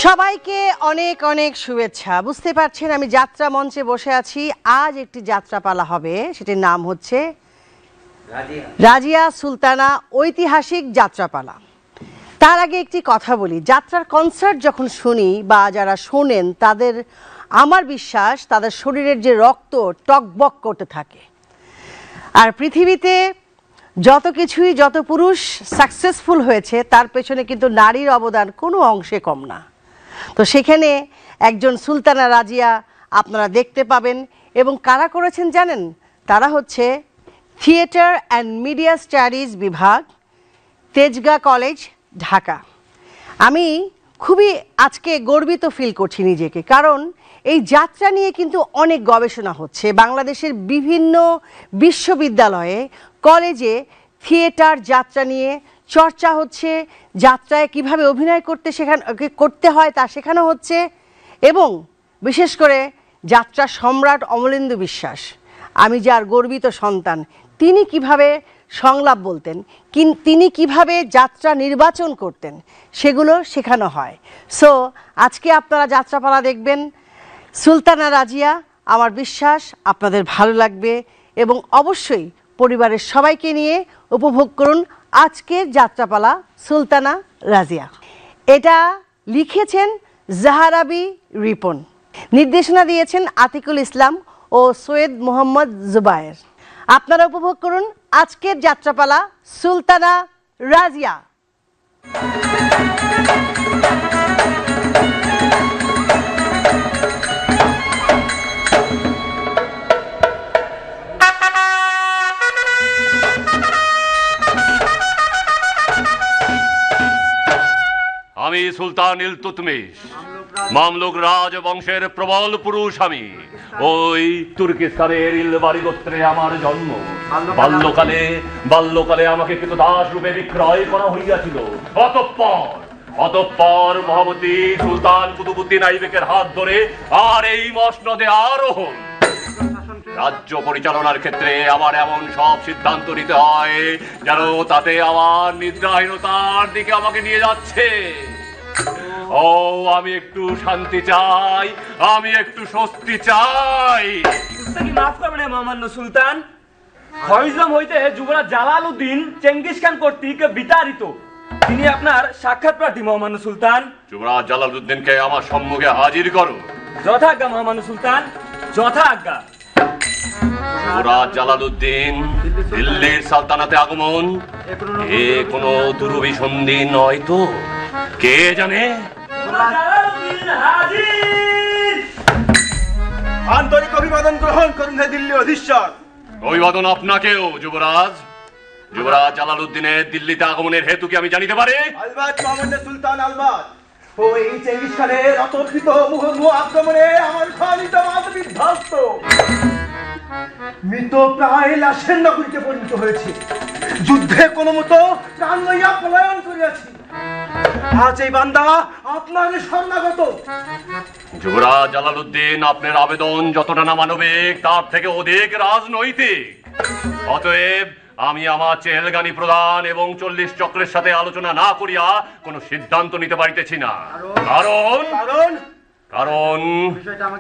সবাইকে অনেক অনেক শুভেচ্ছা। বুঝতে পারছেন আমি যাত্রা মঞ্চে বসে আছি। আজ একটি যাত্রাপালা হবে, সেটির নাম হচ্ছে রাজিয়া সুলতানা ঐতিহাসিক যাত্রাপালা। তার আগে একটি কথা বলি, যাত্রার কনসার্ট যখন শুনি বা যারা শোনেন তাদের, আমার বিশ্বাস তাদের শরীরের যে রক্ত টকবক করতে থাকে। আর পৃথিবীতে যত কিছুই, যত পুরুষ সাকসেসফুল হয়েছে তার পেছনে কিন্তু নারীর অবদান কোনো অংশে কম না। তো সেখানে একজন সুলতানা রাজিয়া আপনারা দেখতে পাবেন। এবং কারা করেছেন জানেন? তারা হচ্ছে থিয়েটার অ্যান্ড মিডিয়া স্টাডিজ বিভাগ, তেজগাঁ কলেজ, ঢাকা। আমি খুবই আজকে গর্বিত ফিল করছি নিজেকে, কারণ এই যাত্রা নিয়ে কিন্তু অনেক গবেষণা হচ্ছে। বাংলাদেশের বিভিন্ন বিশ্ববিদ্যালয়ে, কলেজে থিয়েটার যাত্রা নিয়ে চর্চা হচ্ছে, যাত্রায় কিভাবে অভিনয় করতে হয় তা শেখানো হচ্ছে। এবং বিশেষ করে যাত্রা সম্রাট অমলেন্দু বিশ্বাস, আমি যার গর্বিত সন্তান, তিনি কিভাবে সংলাপ বলতেন, তিনি কিভাবে যাত্রা নির্বাচন করতেন, সেগুলো শেখানো হয়। সো আজকে আপনারা যাত্রাপালা দেখবেন সুলতানা রাজিয়া। আমার বিশ্বাস আপনাদের ভালো লাগবে এবং অবশ্যই পরিবারের সবাইকে নিয়ে উপভোগ করুন আজকের যাত্রাপালা সুলতানা রাজিয়া। এটা লিখেছেন জাহারাবি রিপন, নির্দেশনা দিয়েছেন আতিকুল ইসলাম ও সৈয়দ মোহাম্মদ জুবায়ের। আপনারা উপভোগ করুন আজকের যাত্রাপালা সুলতানা রাজিয়া। আমি সুলতান ইলতুৎমিশ, মামলুক রাজবংশের প্রবল পুরুষ। আমি ওই তুর্কিস্তানের ইলবারি গোত্রে আমার জন্ম। বাল্যকালে আমাকে কৃতদাস রূপে বিক্রয় করা হইয়াছিল। অতঃপর মহামতি সুলতান কুতুবউদ্দিন আইবেকের হাত ধরে আর এই মসনদে আরোহণ। রাজ্য পরিচালনার ক্ষেত্রে আমার এমন সব সিদ্ধান্ত নিতে হয় যেন তাতে আমার নিদ্রাহীনতার দিকে আমাকে নিয়ে যাচ্ছে। ও আমি একটু শান্তি চাই, আমি একটু স্বস্তি চাই। মাফ করবেন মহামান্য সুলতান, খয়জম হইতে যুবরাজ জালালউদ্দিন চেঙ্গিস খান কর্তৃক বিতাড়িত। তিনি আপনার সাক্ষাৎ প্রার্থী মহামান্য সুলতান। যুবরাজ জালালউদ্দিনকে আমার সম্মুখে হাজির করো। যথাজ্ঞা মহামান্য সুলতান, যথাজ্ঞা। যুবরাজ জালালউদ্দিন দিল্লির সালতানাতে আগমন এ কোনো দুরভিসন্ধি নয় তো? কে জানে? আন্তরিক অভিবাদন গ্রহণ করুন হে দিল্লি অধীশ্বর। অভিবাদন আপনাকেও যুবরাজ। যুবরাজ জালালউদ্দিনের দিল্লিতে আগমনের হেতু কি আমি জানিতে পারি? আলবাত মহামান্য সুলতান, আলবাত। ওই চেঙ্গিস খানের অতর্কিত মুহুর্মুহু আক্রমণে আমার খালিদ মাত বিধ্বস্ত, মৃত প্রায় লাশের নগরীতে পরিণত হয়েছে। যুদ্ধে কোনো মতো প্রাণ লইয়া পলায়ন করিয়াছি। আজ এই বান্দা আপনার শরণাগত। যুবরাজ জালালউদ্দিন, আপনার আবেদন যতটা না মানবিক তার থেকে অধিক রাজনৈতিক। অতএব আমি আমার চেহেলগানি প্রদান এবং 40 চক্রের সাথে আলোচনা না করিয়া কোনো সিদ্ধান্ত নিতে পারিতেছি না।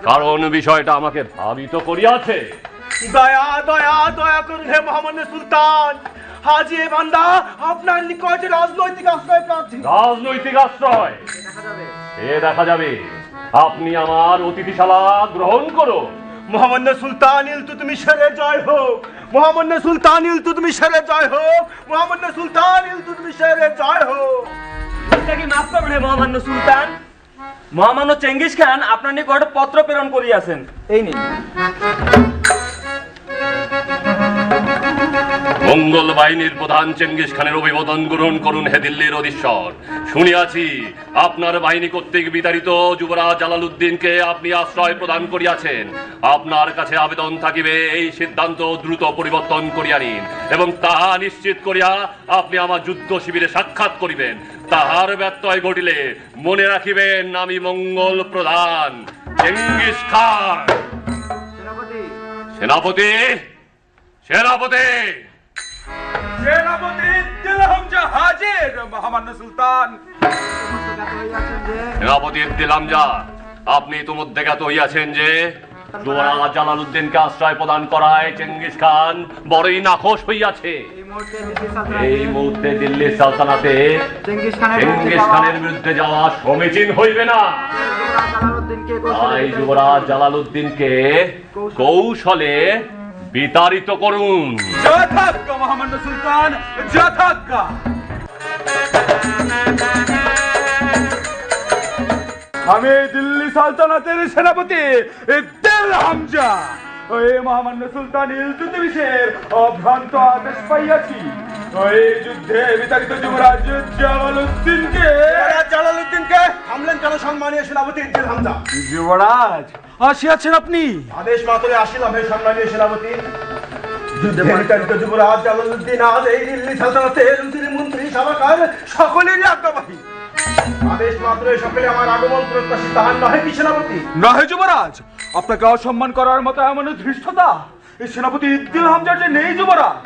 কারণ বিষয়টা আমাকে ভাবিত করিয়াছে। দয়া দয়া দয়া করুন হে মহামান্য সুলতান। হাজি এ বান্দা আপনার নিকটে রাজনৈতিক আশ্রয় প্রার্থী। রাজনৈতিক আশ্রয় দেখা যাবে। আপনি আমার অতিথিশালা গ্রহণ করুন। মহামান্য সুলতান ইলতুৎমিশের জয় হোক, মহামান্য সুলতান ইলতুৎমিশের জয় হোক, মহামান্য সুলতান ইলতুৎমিশের জয় হোক। মাফ করবেন মহামান্য সুলতান, মহামান্য চেঙ্গিস খান আপনার নিকট পত্র প্রেরণ করিয়াছেন। এই নিন। মঙ্গল বাহিনীর প্রধান চেঙ্গিস খানের অভিবাদন গ্রহণ করুন হে দিল্লির অধীশ্বর। শুনিয়াছি আপনার বাহিনী কর্তৃক বিতাড়িত যুবরাজ জালালউদ্দিনকে আপনি আশ্রয় প্রদান করিয়াছেন। আপনার কাছে আবেদন থাকিবে এই সিদ্ধান্ত দ্রুত পরিবর্তন করিয়া নিন এবং তাহা নিশ্চিত করিয়া আপনি আমার যুদ্ধ শিবিরে সাক্ষাৎ করিবেন। তাহার ব্যত্যয় ঘটিলে মনে রাখিবেন আমি মঙ্গল প্রধান চেঙ্গিস খান। সেনাপতি সেনাপতি সেনাপতি দিলহম হাজির মহামান্য সুলতান। সেনাপতি ইবতিল হামজা, আপনি ইতিমধ্যে জ্ঞাত হইয়াছেন যে যুবরাজ জালালউদ্দিনকে আশ্রয় প্রদান করায় চেঙ্গিস খান বড়ই নাখোশ হইয়াছে। এই মুহূর্তে দিল্লি সালতানাতে চেঙ্গিস খানের বিরুদ্ধে যাওয়া সমীচীন হইবে না। তাই যুবরাজ জালালউদ্দিনকে কৌশলে বিতাড়িত করুন। যথাজ্ঞা মহামান্য সুলতান, যথাজ্ঞা। আমি দিল্লি সালতানাতের সেনাপতি ইবতিল হামজা ওই মহামান্য সুলতান ইলতুৎমিশের অভ্রান্ত আদেশ পাইয়াছি ওই যুদ্ধে বিতাড়িত যুবরাজ জালালউদ্দিনকে থামলেন কেন সম্মানীয় সেনাপতি ইবতিল হামজা? যুবরাজ আসিয়াছেন আপনি? আদেশ মাত্রে আসিলাম হে সম্মানীয় সেনাপতি। যুদ্ধে বিতাড়িত যুবরাজ জালালউদ্দিন আজ এই দিল্লি সালতানাতের মন্ত্রী সভাকার সকলেরই আজ্ঞাবাহী। আদেশ মাত্র সকলে আমার আগমন প্রত্যাশী, তাহার নহে কি সেনাপতি? নহে যুবরাজ, আপনাকে অসম্মান করার মতো এমন ধৃষ্টতা এই সেনাপতি ইবতিল হামজার যে নেই যুবরাজ।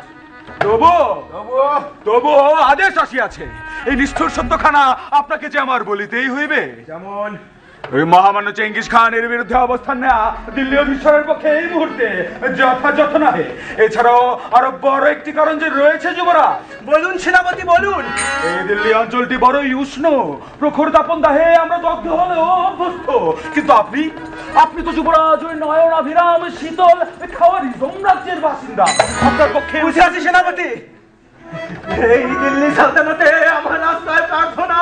তবু আদেশ আসিয়াছে, এই নিষ্ঠুর সত্যখানা আপনাকে যে আমার বলিতেই হইবে। যেমন ওই মহামান্য চেঙ্গিস খানের বিরুদ্ধে অবস্থান নেওয়া দিল্লি অধীশ্বরের পক্ষে এই মুহূর্তে যথাযথ নহে। এছাড়াও আরো বড় একটি কারণ যে রয়েছে যুবরাজ। বলুন সেনাপতি বলুন। এই দিল্লি অঞ্চলটি বড়ই উষ্ণ, প্রখর তাপন দাহে আমরা দগ্ধ হলেও অভ্যস্ত। কিন্তু আপনি তো যুবরাজ ওই নয়নাভিরাম শীতল খাওয়ারি রাজ্যের বাসিন্দা। আপনার পক্ষে বুঝে আছি সেনাপতি। এই দিল্লি সালতানাতে আমার রাস্তায় প্রার্থনা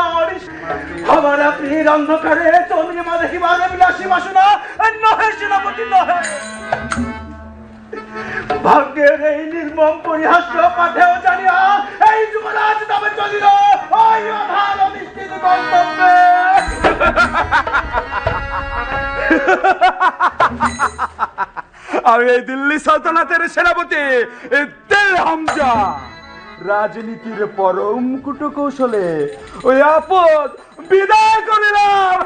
আমার আপনি অন্ধকারে চন্দ্রিমা দেখিবার বিলাসী বাসনা নহে সেনাপতি, নহে। ভাগ্যের এই নির্মম পরিহাস্য পাঠেও জানিয়া এই যুবরাজ তবে চলিল ওই অধার অনিশ্চিত গন্তব্যে। আমি এই দিল্লি সালতানাতের সেনাপতি ইবতিল হামজা রাজনীতির পরম কুটকৌশলে ওই আপদ বিদায় করিলাম।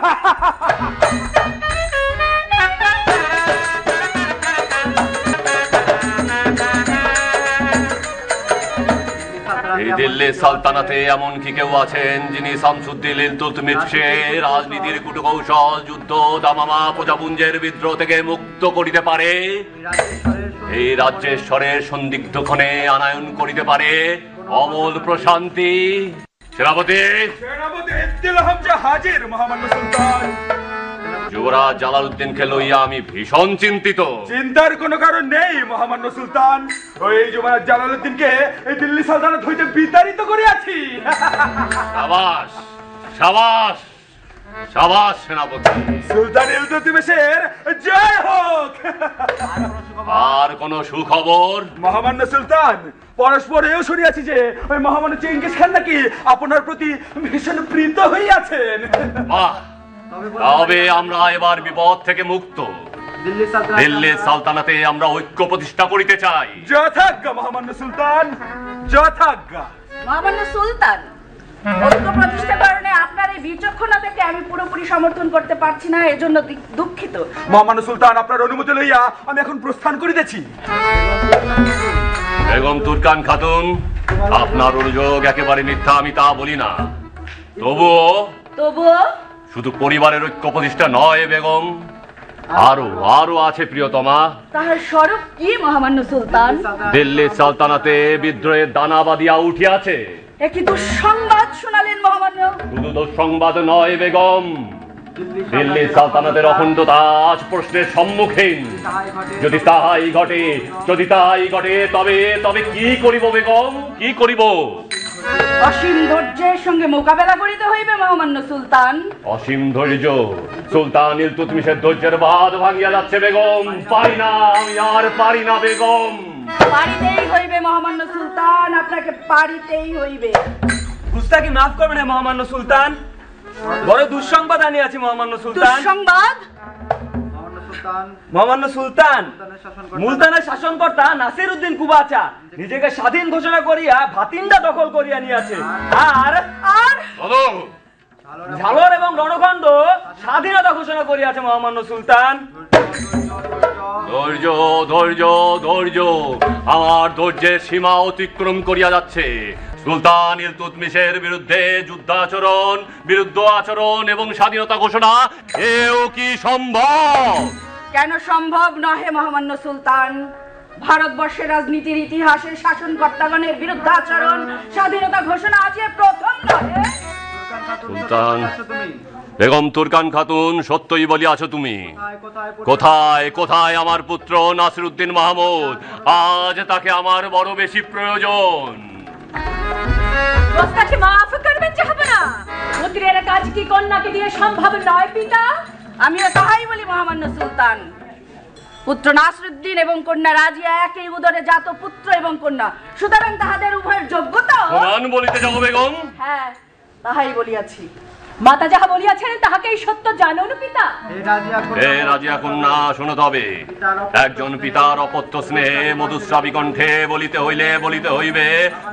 এই দিল্লি সালতানাতে এমন কি কেউ আছেন যিনি শামসুদ্দিন ইলতুৎমিশকে রাজনীতির কুটকৌশল, যুদ্ধ, দামামা, প্রজাপুঞ্জের বিদ্রোহ থেকে মুক্ত করিতে পারে? এই রাজ্যেশ্বরের সন্দিগ্ধক্ষণে আনায়ন করিতে পারে অমল প্রশান্তি? সেনাপতি ইবতিল হামজা হাজির মহামান্য সুলতান। যুবরাজ জালালউদ্দিনকে লইয়া আমি ভীষণ চিন্তিত। চিন্তার কোনো কারণ নেই মহামান্য সুলতান। ওই যুবরাজ জালালউদ্দিনকে এই দিল্লি সালতানাত হইতে বিতাড়িত করিয়াছি। সাবাস সাবাস সাবাস সেনাপতি। সুলতান ইলতুৎমিশের জয় হোক। আর কোন সুখবর? মহামান্য সুলতান, পরস্পর এও শুনিয়াছি যে ওই মহামান্য চেঙ্গিস খান নাকি আপনার প্রতি ভীষণ প্রীত হইয়াছেন। বাহ, তবে আমরা এবার বিপদ থেকে মুক্ত। দিল্লি সালতানাতে আমরা ঐক্য প্রতিষ্ঠা করিতে চাই। যথাজ্ঞা মহামান্য সুলতান, যথাজ্ঞা। মহামান্য সুলতান, ঐক্য প্রতিষ্ঠাকরণে আপনার এই বিচক্ষণতাকে আমি পুরোপুরি সমর্থন করতে পারছি না, এজন্য দুঃখিত। মহামান্য সুলতান, আপনার অনুমতি লইয়া আমি এখন প্রস্থান করিতেছি। বেগম তুরকান খাতুন, আপনার অভিযোগ একেবারে মিথ্যা, আমি তা বলি না। তবুও শুধু পরিবারের ঐক্য প্রতিষ্ঠা নয় বেগম, আরো আছে প্রিয়তমা। তাহার স্বরূপ কি মহামান্য সুলতান? দিল্লি সালতানাতে বিদ্রোহের দানা বাঁধিয়া উঠিয়াছে। একটি দুঃসংবাদ শোনালেন মহামান্য। শুধু দুঃসংবাদ নয় বেগম, দিল্লি সালতানাতের অখণ্ডতা আজ প্রশ্নের সম্মুখীন। যদি তাহাই ঘটে তবে কি করিব বেগম, কি করিব? অসীম ধৈর্যের সঙ্গে মোকাবেলা করিতে হইবে মহামান্য সুলতান। অসীম ধৈর্য? সুলতান ইলতুৎমিশের ধৈর্যের বাঁধ ভাঙিয়া যাচ্ছে বেগম। পারি না, আমি আর পারি না বেগম। পারিতেই হইবে মহামান্য সুলতান, আপনাকে পারিতেই হইবে। গুস্তাকি মাফ করবেন মহামান্য সুলতান, বড় দুঃসংবাদ আনিয়াছি মহামান্য সুলতান। দুঃসংবাদ? মহামান্য সুলতান, মুলতানের শাসনকর্তা নাসির উদ্দিন কুবাচা নিজেকে স্বাধীন ঘোষণা করিয়া ভাতিন্দা দখল করিয়া নিয়েছে। আর ঝালর এবং রণখণ্ড স্বাধীনতা ঘোষণা করিয়াছে মহামান্য সুলতান। ধৈর্য ধৈর্য ধৈর্য, আমার ধৈর্যের সীমা অতিক্রম করিয়া যাচ্ছে। সুলতান ইলতুৎমিশের বিরুদ্ধে বিরুদ্ধ আচরণ এবং স্বাধীনতা ঘোষণা এও কি সম্ভব? কেন সম্ভব নহে মহামান্য সুলতান? ভারতবর্ষের রাজনীতির ইতিহাসে শাসনকর্তাগণের বিরুদ্ধাচরণ স্বাধীনতা ঘোষণা আজকে প্রথম নহে। সুলতান বেগম তুরকান খাতুন, সত্যই বলিয়াছ তুমি। কোথায় কোথায় আমার পুত্র নাসিরউদ্দিন মাহমুদ? আজ তাকে আমার বড় বেশি প্রয়োজন। ওস্তাদকে মাফ করবেন জাহাপনা, পুত্রের কাজ কি কন্যাকে দিয়ে সম্ভব নয় পিতা? আমিও তাহাই বলি মহামান্য সুলতান। পুত্র নাসিরউদ্দিন এবং কন্যা রাজিয়া একই উদরে জাত পুত্র এবং কন্যা, সুতরাং তাহাদের উভয়ের যোগ্যতা। প্রমাণ বলিতে যাও বেগম? হ্যাঁ, তাহাই বলিয়াছি। মাতা যাহা বলিয়াছেন তাহাকেই সত্য জানুন পিতা। হে রাজিয়া কন্যা, শোনো তবে। একজন পিতার অপত্য স্নেহে মধুস্রাবী কণ্ঠে বলিতে হইবে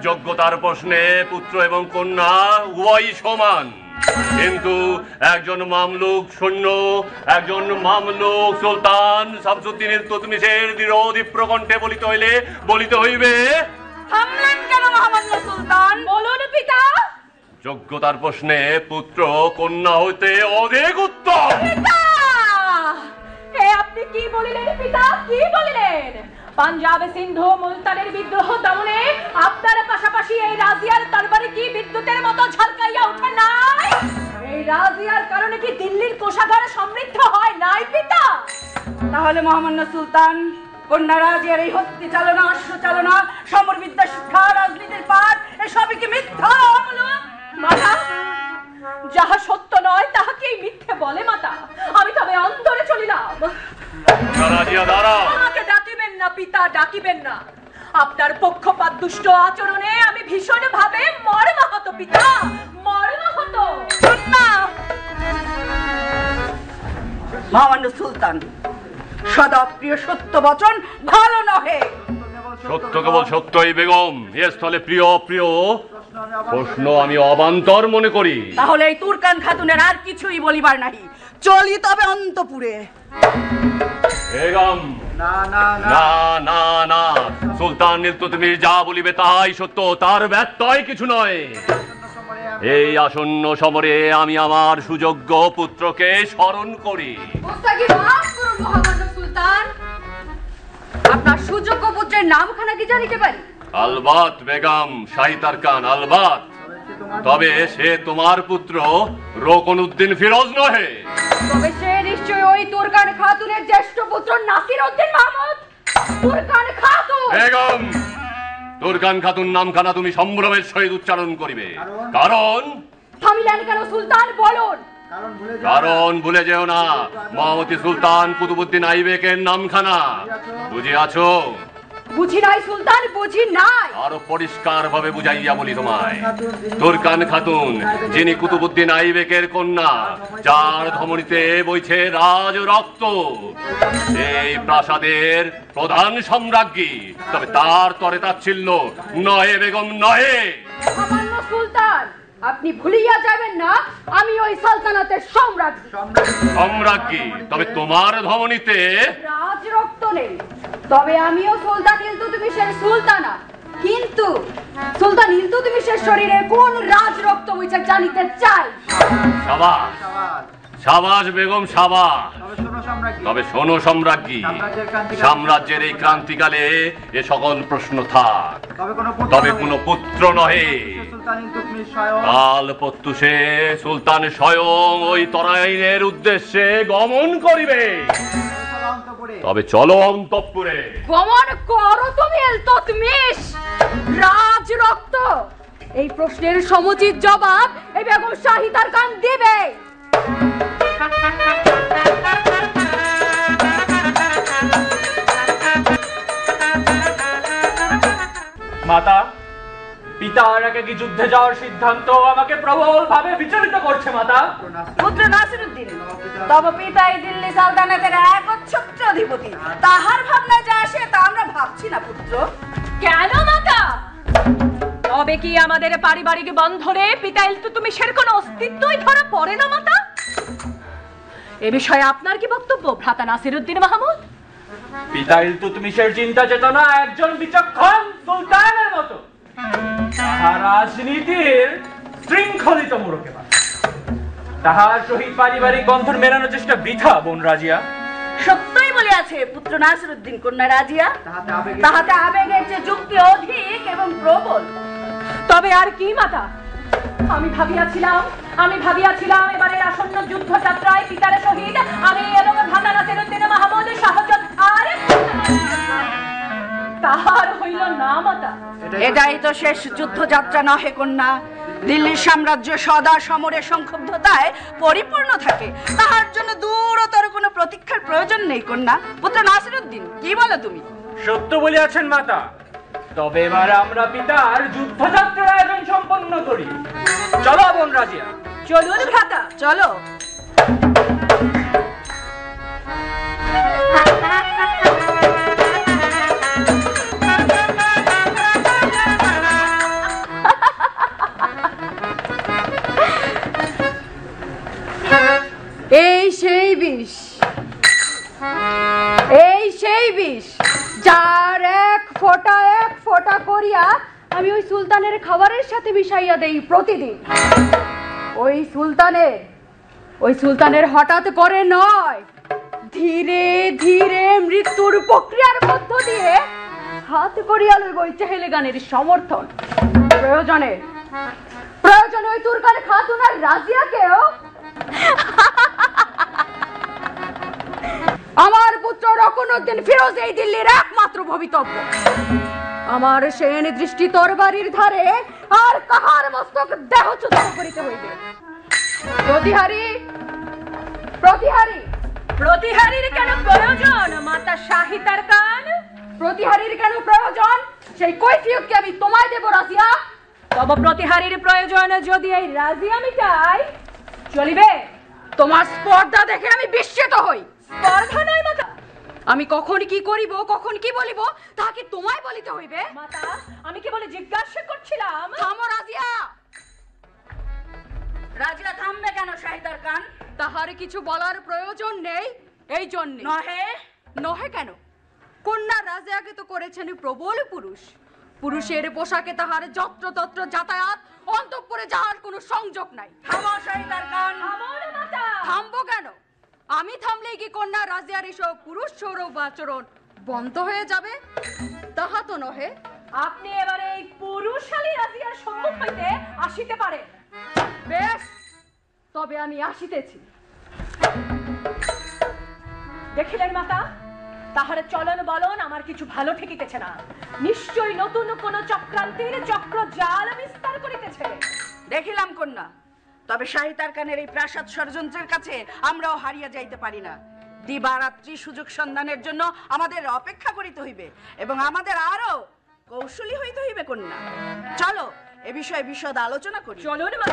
যোগ্যতার প্রশ্নে পুত্র এবং কন্যা উভয়ই সমান। কিন্তু একজন মামলুক সৈন্য, একজন মামলুক সুলতান শামসুদ্দিন ইলতুৎমিশের দৃঢ় প্রকণ্ঠে বলিতে হইবে। থামলেন কেন মহামান্য সুলতান? বলুন পিতা। যোগ্যতার প্রশ্নে পুত্র কন্যা হইতে অধিক উত্তম। পিতা, এ আপনি কি বলিলেন পিতা, কি বলিলেন? পাঞ্জাব, সিন্ধু, মুলতানের বিদ্রোহ দমনে আপনার পাশাপাশি এই রাজিয়ার তরবারি কি বিদ্যুতের মতো ঝলকাইয়া ওঠে নাই? এই রাজিয়ার কারণে কি দিল্লির কোষাগার সমৃদ্ধ হয় নাই পিতা? তাহলে মহামান্য সুলতান, কন্যা রাজিয়ার এই হত্যা চালনা, অশ্ব চালনা, সমরবিদ্যা শিক্ষা, রাজনীতির পাঠ এসবই কি মিথ্যা অমূলক? মাতা, যাহা সত্য নয় তাহাকেই মিথ্যে বলে মাতা। আমি তবে অন্তরে চলিলাম। রাজিয়া দাঁড়াও। আমাকে ডাকিবেন না পিতা, ডাকিবেন না। আপনার পক্ষপাত দুষ্ট আচরণে আমি ভীষণ ভাবে মর্মাহত পিতা, মর্মাহত। মহামান্য সুলতান, সদা প্রিয় সত্য বচন ভালো নহে। সত্য কেবল সত্যই বেগম, এ স্থলে প্রিয় প্রশ্ন আমি অবান্তর মনে করি। তাহলে এই তুরকান খাতুনের আর কিছুই বলিবার নাহি, চলি তবে অন্তপুরে। বেগম, না না না, সুলতান ইলতুৎমিশ যা বলিবে তাহাই সত্য, তার ব্যত্যয় কিছু নয়। এই আসন্ন সমরে আমি আমার সুযোগ্য পুত্রকে স্মরণ করি। মহামান্য সুলতান, আপনার সুযোগ্য পুত্রের নামখানা কি জানিতে পারি? আলবাত বেগম, শাহিদ আরকান, আলবাত। তবে সে তোমার পুত্র রোকনউদ্দিন ফিরোজ নহে। তবে সে নিশ্চয়ই ওই তুরকান খাতুনের জ্যেষ্ঠ পুত্র নাসিরউদ্দিন মাহমুদ। তুরকান খাতুন। বেগম, তুরকান খাতুন নামখানা তুমি সম্ভ্রমের সহিত উচ্চারণ করিবে। কারণ থামিলেন কেন সুলতান, বলুন। কারণ ভুলে যেও না, মহামতি সুলতান কুতুবউদ্দিন আইবেকের নামখানা। বুঝিয়াছো? বুঝি নাই সুলতান, বুঝি নাই। আরো পরিষ্কার ভাবে বুঝাইয়া বলি তোমায়। তুরকান খাতুন, যিনি কুতুবউদ্দিন আইবেকের কন্যা, যার ধমনীতে বইছে রাজ রক্ত, এই প্রাসাদের প্রধান সম্রাজ্ঞী। তবে তার তরে তাচ্ছিল্য নহে বেগম, নহে। মহামান্য সুলতান, আপনি ভুলিয়া যাবেন না আমি ওই সালতানাতের সম্রাজ্ঞী। তবে তোমার ধমনীতে রাজ রক্ত নেই। তবে আমিও সুলতান ইলতুৎমিশের সুলতানা, কিন্তু সুলতান ইলতুৎমিশের শরীরে কোন রাজ রক্ত বইছে জানিতে চাই। সাবাস সাবাস বেগম, সাবাস। তবে শোনো সম্রাজ্ঞী, সাম্রাজ্যের এই ক্রান্তিকালে এ সকল প্রশ্ন থাক। তবে কোন পুত্র নহে, কাল প্রত্যুষে সুলতান স্বয়ং ওই তরাইনের উদ্দেশ্যে গমন করিবে। তবে চলো অন্তঃপুরে। গমন করো তুমি ইলতুৎমিশ। রাজ রক্ত, এই প্রশ্নের সমুচিত জবাব এই বেগম শাহিদ আরকান দিবে। মাতা, পিতার একাকী যুদ্ধে যাওয়ার সিদ্ধান্ত আমাকে প্রবল ভাবে বিচলিত করছে। মাতা, পুত্র নাসিরউদ্দিন, তব পিতা এই দিল্লি সালতানাতের একচ্ছত্র অধিপতি, তাহার ভাবনা যা আসে তা আমরা ভাবছি না পুত্র। কেন মাতা? তবে কি আমাদের পারিবারিক বন্ধনে পিতা ইলতুৎমিশের কোনো অস্তিত্বই ধরা পড়ে না মাতা? এ বিষয়ে আপনার কি বক্তব্য ভ্রাতা নাসিরউদ্দিন মাহমুদ? পিতা ইলতুৎমিশের চিন্তা চেতনা একজন বিচক্ষণ সুলতানের মতো। তাহার রাজনীতির শৃঙ্খলিত মোড়কে তাহার সহিত পারিবারিক বন্ধন মেলানোর চেষ্টা বৃথা বোন রাজিয়া। সত্যই বলিয়াছে পুত্র নাসিরউদ্দিন কন্যা রাজিয়া, তাহাতে আবেগের যে যুক্তি অধিক এবং প্রবল। তবে আর কি মাতা, আমি ভাবিয়াছিলাম এবারের আসন্ন যুদ্ধযাত্রায় পিতার সহিত আমি এবং ভাতা নাসিরউদ্দিন মাহমুদ সহযোদ্ধার, তাহার হইল না মাতা। এটাই তো শেষ যুদ্ধযাত্রা নহে কন্যা। দিল্লির সাম্রাজ্য সদা সমরের সংক্ষুব্ধতায় পরিপূর্ণ থাকে, তাহার জন্য দূরতর কোনো প্রতীক্ষার প্রয়োজন নেই কন্যা। পুত্র নাসিরউদ্দিন, কি বলো তুমি? সত্য বলিয়াছেন মাতা। তবে এবার আমরা পিতার যুদ্ধযাত্রার আয়োজন সম্পন্ন করি। চলো বোন রাজিয়া। চলুন ভ্রাতা, চলো। এই সেই বিষ যার এক ফোঁটা করিয়া আমি ওই সুলতানের খাবারের সাথে মিশাইয়া দেই প্রতিদিন। ওই সুলতানের হঠাৎ করে নয়, ধীরে ধীরে মৃত্যুর প্রক্রিয়ার মধ্য দিয়ে হাত করিয়া লইব ওই চেহেলে গানের সমর্থন। প্রয়োজনে ওই তুর্কান খাতুন আর রাজিয়াকেও আমার পুত্র রকনউদ্দিন ফিরোজ এই দিল্লির একমাত্র ভবিতব্য। আমার সেন দৃষ্টি তরবারির ধারে আর কাহার মস্তক দেহচ্যুত করিতে হইবে। প্রতিহারীর কেন প্রয়োজন মাতা শাহিতার কান? প্রতিহারীর কেন প্রয়োজন সেই কৈফিয়ত কি আমি তোমায় দেব রাজিয়া? তবে প্রতিহারীর প্রয়োজন যদি এই রাজিয়া মিটাই চলিবে? তোমার স্পর্ধা দেখে আমি বিস্মিত হই। স্পর্ধা নয় মাতা, আমি কখন কি করিব কখন কি বলিব তা কি তোমায় বলিতে হইবে? মাতা, আমি কি বলে জিজ্ঞাসা করছিলাম। থামো রাজিয়া। রাজিয়া থামবে কেন শাহিদার কান? তাহার কিছু বলার প্রয়োজন নেই এই জন্য। নহে কেন? কন্যা রাজিয়াকে তো করেছেন প্রবল পুরুষ। পুরুষের পোশাকে তাহার যত্রতত্র যাতায়াত, অন্তঃপুরে যাহার কোনো সংযোগ নাই। থামো শাহিদার কান। থামবো কেন? আমি থামলেই কি কন্যা রাজিয়ার এসব পুরুষ সৌরভ আচরণ বন্ধ হয়ে যাবে? তাহা তো নহে। আপনি এবারে এই পুরুষালী রাজিয়ার সম্মুখ হইতে আসিতে পারে। বেশ, তবে আমি আসিতেছি। দেখিলেন মাতা, তাহার চলন বলন আমার কিছু ভালো ঠেকিতেছে না। নিশ্চয়ই নতুন কোন চক্রান্তের চক্র জাল বিস্তার করিতেছে। দেখিলাম কন্যা, তবে শাহিদার কানের এই প্রাসাদ ষড়যন্ত্রের কাছে আমরাও হারিয়ে যাইতে পারি না। দিবারাত্রি সুযোগ সন্ধানের জন্য আমাদের অপেক্ষা করিতে হইবে এবং আমাদের আরো কৌশলী হইতে হইবে কন্যা। চলো এ বিষয়ে বিশদ আলোচনা করি। চলুন মা।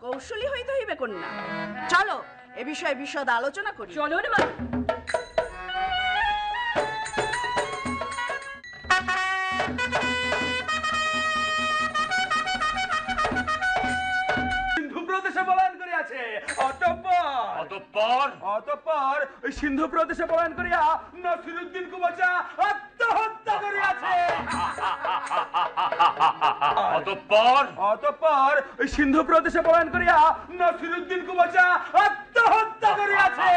কৌশলী হইতে হইবে কন্যা। চলো এ বিষয়ে বিশদ আলোচনা করি। চলুন মা। সিন্ধু প্রদেশে পলায়ন করিয়াছে, অতঃপর ওই সিন্ধু প্রদেশে পলায়ন করিয়া নাসিরউদ্দিন কুবাচা আত্মহত্যা করিয়াছে। অতঃপর ওই সিন্ধু প্রদেশে পলায়ন করিয়া নাসিরউদ্দিন কুবাচা আত্মহত্যা করিয়াছে।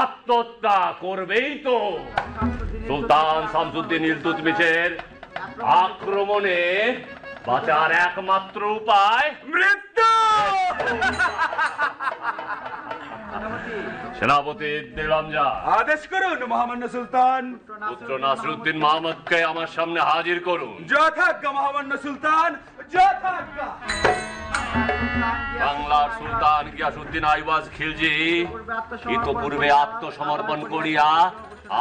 আত্মহত্যা করবেই তো। সুলতান শামসুদ্দিন ইলতুৎমিশের আক্রমণে বাঁচার একমাত্র উপায় মৃত্যু। সেনাপতি দিলাম যা। আদেশ করুন মহামান্য সুলতান। পুত্র নাসিরউদ্দিন মাহমুদকে আমার সামনে হাজির করুন। যথাজ্ঞা মহামান্য সুলতান, যথাজ্ঞা। বাংলার সুলতান গিয়াসউদ্দিন আইওয়াজ খিলজি ইতোপূর্বে আত্মসমর্পণ করিয়া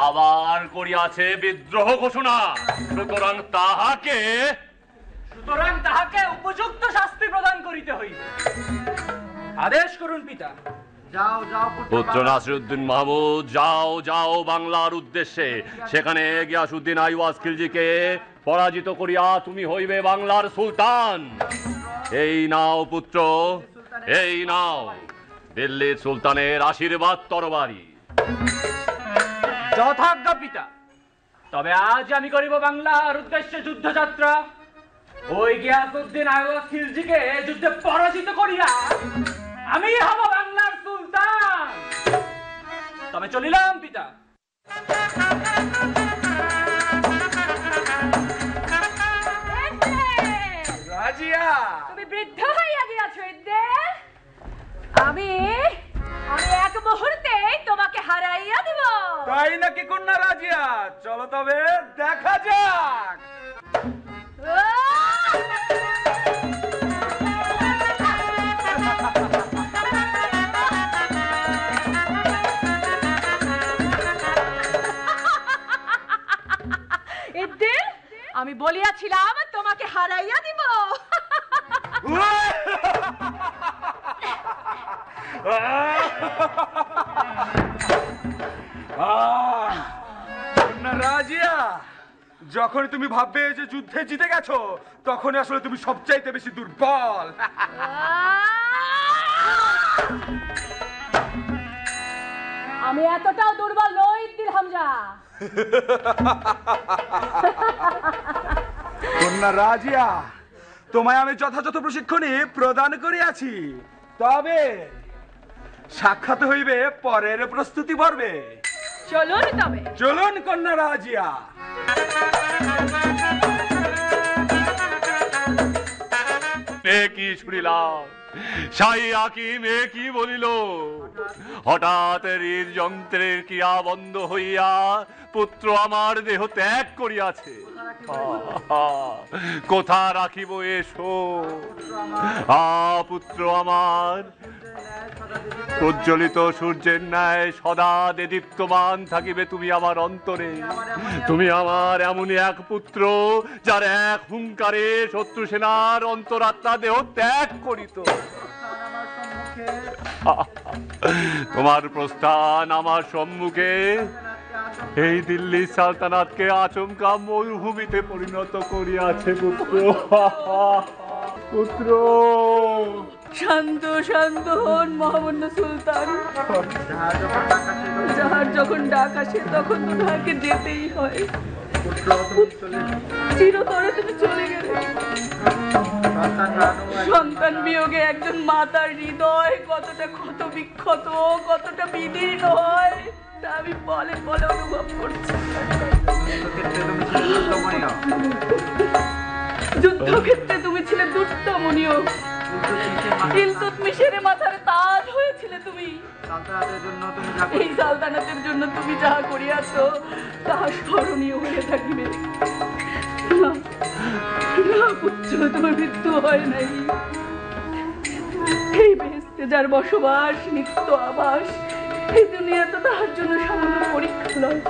আবার করিয়াছে বিদ্রোহ ঘোষণা। সুতরাং তাহাকে উপযুক্ত শাস্তি প্রদান করিতে হইবে। আদেশ করুন পিতা। পুত্র নাসিরউদ্দিন মাহমুদ, যাও বাংলার উদ্দেশ্যে। সেখানে গিয়াসউদ্দিন আইওয়াজ খিলজিকে পরাজিত করিয়া তুমি হইবে বাংলার সুলতান। এই নাও পুত্র এই নাও দিল্লির সুলতানের আশীর্বাদ তরবারি। যথাজ্ঞা পিতা। তবে আজ আমি করিব বাংলার উদ্দেশ্যে যুদ্ধযাত্রা। ওই গিয়াসউদ্দিন আইয়ুব খিলজিকে যুদ্ধে পরাজিত করিয়া আমি হব বাংলার সুলতান। তবে চলিলাম পিতা। রাজিয়া, তুমি বৃদ্ধ হইয়া গিয়াছো ইদ্দের। আমি এক মুহূর্তে তোমাকে হারাইয়া দিব। তাই নাকি কন্যা রাজিয়া? চলো তবে দেখা যাক। ইদ্দের, আমি বলিয়াছিলাম তোমাকে হারাইয়া দিব। কন্যা রাজিয়া, যখন তুমি ভাববে যে যুদ্ধে জিতে গেছো, তখন আসলে তুমি সবচাইতে বেশি দুর্বল। আমি এতটাও দুর্বল নই ইদ্দির হামজা। কন্যা রাজিয়া, তোমায় আমি যথাযথ প্রশিক্ষণই প্রদান করিয়াছি। তবে সাক্ষাৎ হইবে পরের প্রস্তুতি পর্বে। চলুন তবে। চলুন কন্যা রাজিয়া। কি শুনিলাম শাহী হাকিম কি বলিল? হঠাৎ হৃদ যন্ত্রের ক্রিয়া বন্ধ হইয়া পুত্র আমার দেহ ত্যাগ করিয়াছে। কোথা রাখিব এসো? পুত্র আমার প্রজ্বলিত সূর্যের ন্যায় সদা দেদীপ্যমান থাকিবে তুমি আমার অন্তরে। তুমি আমার এমনই এক পুত্র যার এক হুঙ্কারে শত্রু সেনার অন্তরাত্মা দেহ ত্যাগ করিত। তোমার প্রস্থান আমার সম্মুখে এই দিল্লি সালতানাতকে আচমকা মরুভূমিতে পরিণত করিয়াছে পুত্র। পুত্র শান্ত শান্ত হন মহামান্য সুলতান। যাহার যখন ডাক আসে তখন তো তাকে যেতেই হয়। চিরতরে তুমি চলে গেলে। সন্তান বিয়োগে একজন মাতার হৃদয় কতটা ক্ষত বিক্ষত, কতটা বিদীর্ণ হয় তা আমি বলে বলে অনুভব করছি। যুদ্ধক্ষেত্রে তুমি ছিলে দুষ্টমনীয়। ইলতুৎমিশের মাথার তাজ হয়েছিলে তুমি। এই সালতানাতের জন্য তুমি যাহা করিয়াছো তাহা স্মরণীয় হয়ে থাকিবে। না পুত্র, তোমার মৃত্যু হয় নাই। এই বেহেশতে যার বসবাস, নিত্য আবাস, এই দুনিয়া তো তাহার জন্য সামান্য পরীক্ষা নয়।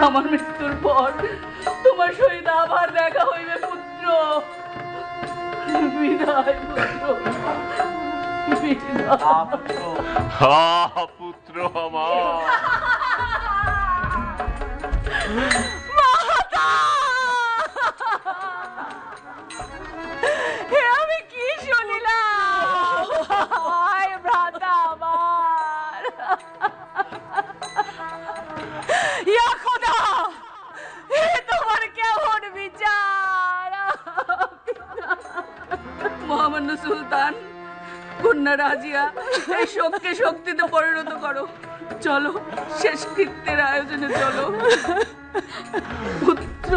আমার মৃত্যুর পর তোমার সহিত আবার দেখা হইবে পুত্র। বিদায় পুত্র, বিদায়। পুত্র আমার আমি কি শুনিলাম? ভ্রাতা আমার, ইয়া খোদা, এ তোমার কেমন বিচার? মহামান্য সুলতান, কন্যা রাজিয়া এই শোককে শক্তিতে পরিণত করো। চলো শেষ কৃত্যের আয়োজনে চলো। পুত্র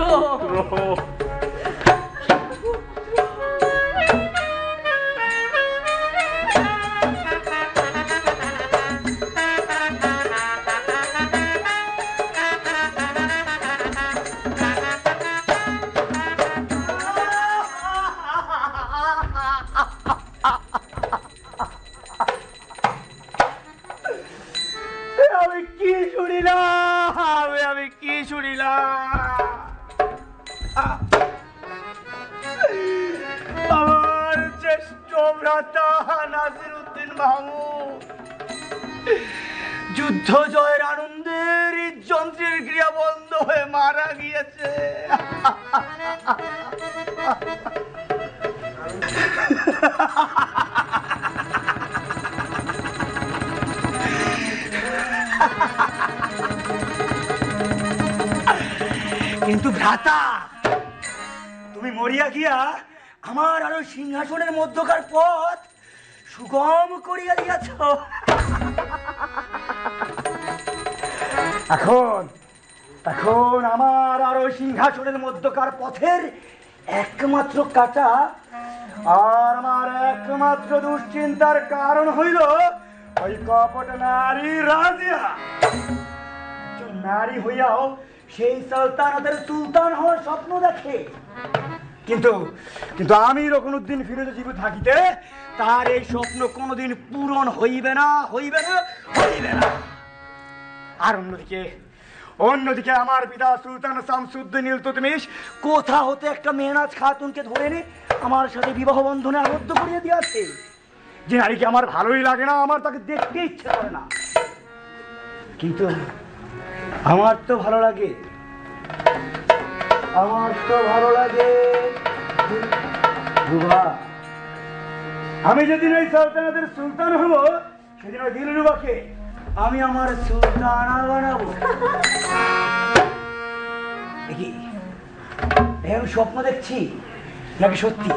আমি কি শুনিলাম? আমি কি শুনিলাম? আমার জ্যেষ্ঠ ভ্রাতা নাসিরউদ্দিন মাহমুদ যুদ্ধ জয়ের আনন্দের যন্ত্রের ক্রিয়া বন্ধ হয়ে মারা গিয়েছে। কিন্তু ভ্রাতা, তুমি মরিয়া গিয়া আমার আরো সিংহাসনের মধ্যকার পথ সুগম করিয়া দিয়াছ। এখন এখন আমার আরো সিংহাসনের মধ্যকার পথের একমাত্র কাটা আর আমার একমাত্র দুশ্চিন্তার কারণ হইল ওই কপট নারী রাজিয়া। নারী হইয়াও সেই সালতানাতের সুলতান হওয়ার স্বপ্ন দেখে, কিন্তু কিন্তু আমি রকনউদ্দিন ফিরোজ জীবিত থাকিতে তার এই স্বপ্ন কোনোদিন পূরণ হইবে না, হইবে না, হইবে না। আর অন্যদিকে আমার পিতা সুলতান শামসুদ্দিন ইলতুৎমিশ কোথা হতে একটা মেহনাজ খাতুনকে ধরে এনে আমার সাথে বিবাহ বন্ধনে আবদ্ধ করিয়ে দিয়েছে। যে নারীকে আমার ভালোই লাগে না, আমার তাকে দেখতে ইচ্ছে করে না, কিন্তু আমার তো ভালো লাগে, আমার তো ভালো লাগে। আমি যেদিন এই সালতানাতের সুলতান হব সেদিন ওই দিলরুবাকে আমি আমার সুলতানা বানাবো। দেখি আমি স্বপ্ন দেখছি নাকি সত্যি?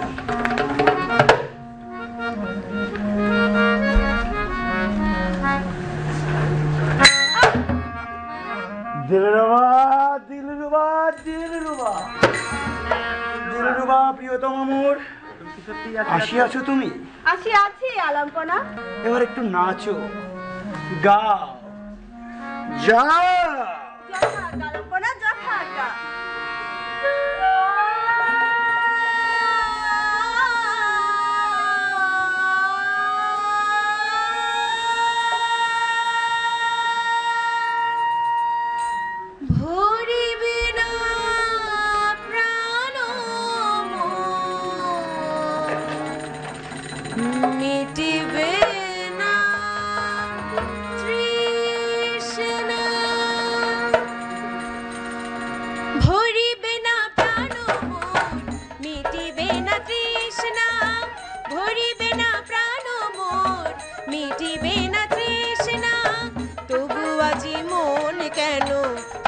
দিলরুবা, দিলরুবা, দিলরুবা, দিলরুবা প্রিয়তম মোর, আসিয়াছো তুমি? আসি আছি আলম্পনা। এবার একটু নাচো, গাও, যাও। আলম্পনা যথা আজ্ঞা।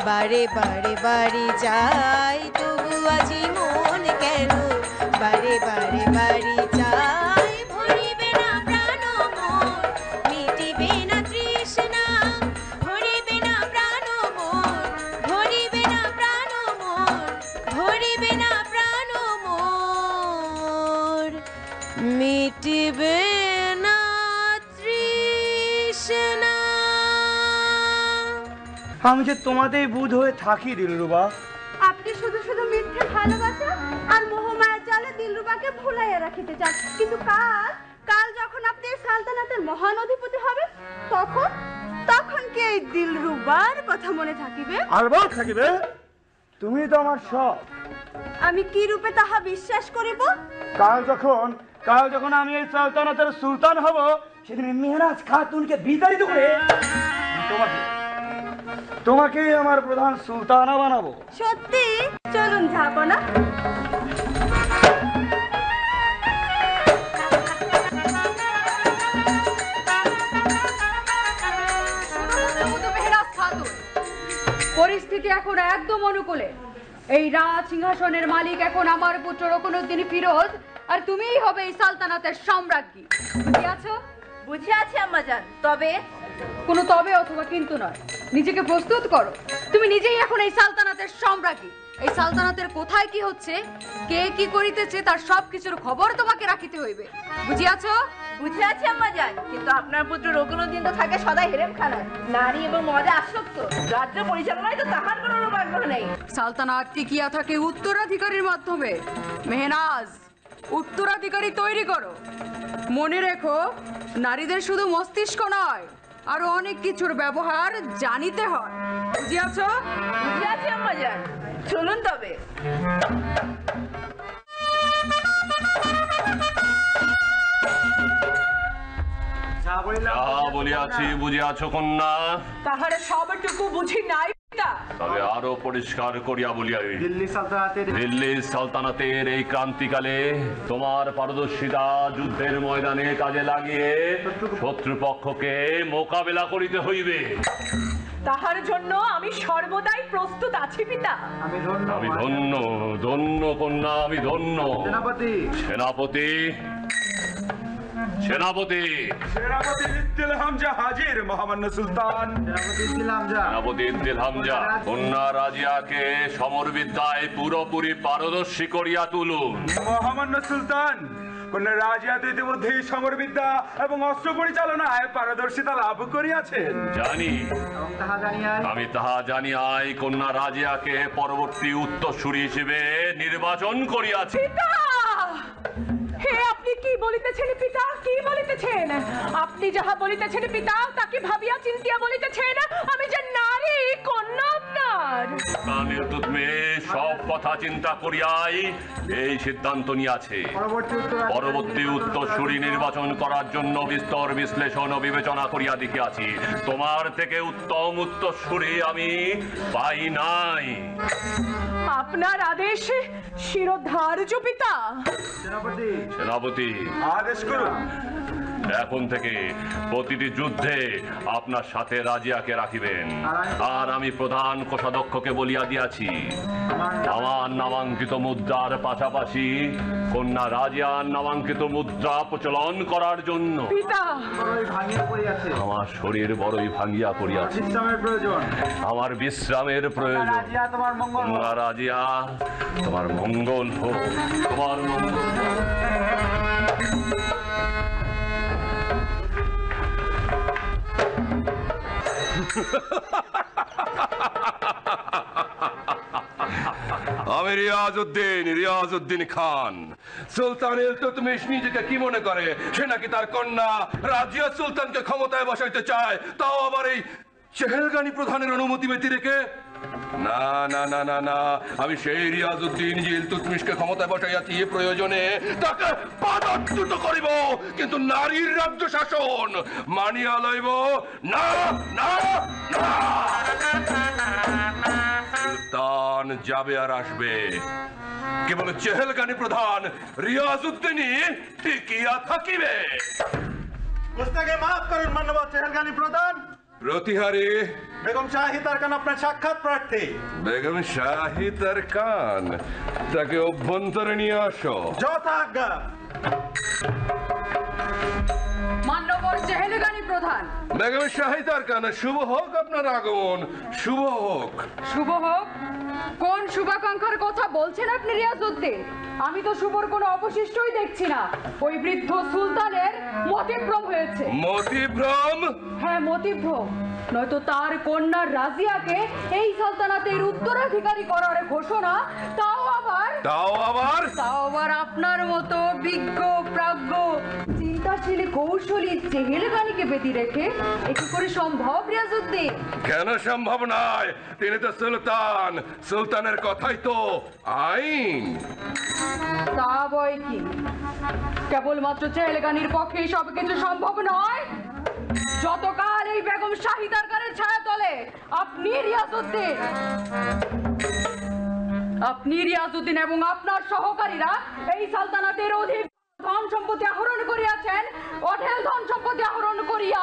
বারে বারে বাড়ি যাই, তবু আজি মন কেন বারে বারে বাড়ি যাই। ভরিবে না প্রাণ মোর, মিটিবে না তৃষ্ণা, ভরিবে না প্রাণ মোর, ভরিবে না প্রাণ মোর, ভরিবে না প্রাণ মোর, মিটিবে না তৃষ্ণা। আমি যে তোমাদের বুধ হয়ে থাকি দিলরুবা। আপনি শুধু শুধু মিথ্যে ভালোবাসা আর মোহমায়ার জালে দিলরুবাকে ভুলাইয়া রাখিতে চান, কিন্তু কাল যখন আপনি এই সালতানাতের মহান অধিপতি হবেন তখন কি এই দিলরুবার কথা মনে থাকিবে? আলবাত থাকিবে, তুমি তো আমার সব। আমি কি রূপে তাহা বিশ্বাস করিব? কাল যখন আমি এই সালতানাতের সুলতান হব সেদিন মেহরাজ খাতুনকে বিতাড়িত করে তোমাকে আমার প্রধান সুলতানা বানাবো। সত্যি? চলুন ঝাপনা। পরিস্থিতি এখন একদম অনুকূলে। এই রাজ সিংহাসনের মালিক এখন আমার পুত্র রকনউদ্দিন ফিরোজ, আর তুমিই হবে এই সালতানাতের সম্রাজ্ঞী। বুঝিয়াছো? বুঝিয়াছি আম্মাজান, তবে কোনো তবে অথবা কিন্তু নয়, নিজেকে প্রস্তুত করো। তুমি নিজেই এখন এই সালতানাতের সম্রাজ্ঞী। এই সালতানাতের কোথায় কি হচ্ছে, কে কি করিতেছে, তার সবকিছুর খবর তোমাকে রাখিতে হইবে। বুঝিয়াছো? বুঝিয়াছি আম্মাজান, কিন্তু আপনার পুত্র রকনউদ্দিন তো থাকে সদা হেরেমখানায়, নারী এবং মদে আসক্ত। রাজ্য পরিচালনায় তো তাহার কোনো আগ্রহ নেই। সালতানাত টিকিয়া থাকে উত্তরাধিকারীর মাধ্যমে। মেহনাজ, উত্তরাধিকারী তৈরি করো। মনে রেখো, নারীদের শুধু মস্তিষ্ক নয়, আরো অনেক কিছুর ব্যবহার জানিতে হয়। বুঝিয়াছো? বুঝিয়াছি আম্মাজান, চলুন তবে। যা বলিয়াছি বুঝিয়াছো কন্যা? তাহারা সবটুকু বুঝি নাই তবে আরো পরিষ্কার করিয়া বলিয়া দিল্লি সালতানাতের এই ক্রান্তিকালে তোমার পারদর্শিতা যুদ্ধের ময়দানে কাজে লাগিয়ে শত্রুপক্ষকে মোকাবেলা করিতে হইবে। তাহার জন্য আমি সর্বদাই প্রস্তুত আছি পিতা। আমি ধন্য ধন্য কন্যা, আমি ধন্য। সেনাপতি সেনাপতি সেনাপতি ইদ্দিল হামজা হাজির মহামান্য সুলতান। সেনাপতি ইদ্দিল হামজা, কন্যা রাজিয়াকে সমরবিদ্যায় পুরোপুরি পারদর্শী করিয়া তুলুন। মহামান্য সুলতান, কন্যা রাজিয়া তো ইতিমধ্যেই সমরবিদ্যা এবং অস্ত্র পরিচালনায় পারদর্শিতা লাভ করিয়াছেন। জানি, আমি তাহা জানিয়াই কন্যা রাজিয়াকে পরবর্তী উত্তরসূরি হিসেবে নির্বাচন করিয়াছি। হে আপনি কি বলিতেছেন পিতা, কি বলিতেছেন? আপনি যাহা বলিতেছেন পিতা, তাকে ভাবিয়া চিন্তিয়া বলিতেছেন। আমি যে নারী কন্যা আপনার। তুমি সব কথা চিন্তা করিয়াই এই সিদ্ধান্ত নিয়াছে পরবর্তী উত্তরসূরি নির্বাচন করার জন্য বিস্তর বিশ্লেষণ ও বিবেচনা করিয়া দেখিয়াছি। তোমার থেকে উত্তম উত্তরসূরি আমি পাই নাই। আপনার আদেশ শিরোধার্য পিতা। সেনাপতি আদেশ করুন। এখন থেকে প্রতিটি যুদ্ধে আপনার সাথে রাজিয়াকে রাখিবেন। আর আমি প্রধান কোষাধ্যক্ষকে বলিয়া দিয়াছি, আমার নামাঙ্কিত মুদ্রার পাশাপাশি কন্যা রাজিয়ার নামাঙ্কিত মুদ্রা প্রচলন করার জন্য। আমার শরীর বড়ই ভাঙ্গিয়া পড়িয়াছে, আমার বিশ্রামের প্রয়োজন। কন্যা রাজিয়া, তোমার মঙ্গল হোক, তোমার মঙ্গল। আমি রিয়াজউদ্দিন খান। সুলতান ইলতুৎমিশ নিজেকে কি মনে করে? সে নাকি তার কন্যা রাজিয়া সুলতানকে ক্ষমতায় বসাইতে চায়, তাও আবার এই চেহেলগানি প্রধানের অনুমতি ব্যতি রেখে? না না না না না, আমি সেই রিয়াজউদ্দিন যে ইলতুৎমিশকে ক্ষমতায় বসাইয়াছি, প্রয়োজনে তাকে পদচ্যুত করিব, কিন্তু নারীর রাজ্য শাসন মানিয়া লইব না না না। সুলতান যাবে আর আসবে, কেবল চেহেলগানি প্রধান রিয়াজউদ্দিনই টিকিয়া থাকিবে। মাফ করুন মাননীয় চেহেলগানি প্রধান। প্রতিহারী বেগম শাহিদার খান আপনার সাক্ষাৎ প্রার্থী। বেগম শাহিদার খান, তাকে অভ্যন্তরে নিয়ে আসো। যথাজ্ঞা। মান্যবর চেহেলগানি প্রধান। বেগম শাহিদার খান, শুভ হোক আপনার আগমন, শুভ হোক। শুভ হোক? কোন শুভাকাঙ্ক্ষার কথা বলছেন আপনি রিয়াজউদ্দিন? আমি তো শুভর কোনো অবশিষ্টই দেখছি না। ওই বৃদ্ধ সুলতানের মতিভ্রম হয়েছে। মতিভ্রম? হ্যাঁ, মতিভ্রম। নয়তো তার কন্যা রাজিয়াকে এই সালতানাতের উত্তরাধিকারী করার ঘোষণা, তাও আবার আপনার মতো বিজ্ঞ প্রাজ্ঞ চিন্তাশীল কৌশলী চেহেলগানিকে বেঁধে রেখে এটি করে সম্ভব রিয়াজউদ্দিন? কেন সম্ভব নয়? তিনি তো সুলতান, সুলতানের কথাই তো আইন। তা বয় কি কেবলমাত্র চেহেলগানির পক্ষে সব কিছু সম্ভব নয়? যতকাল এই বেগম শাহিদার খানের ছায়া তলে আপনি রিয়াজউদ্দিন এবং আপনার সহকারীরা এই সালতানাতের অধিক ধন সম্পত্তি আহরণ করিয়াছেন, অঢেল ধন সম্পত্তি আহরণ করিয়া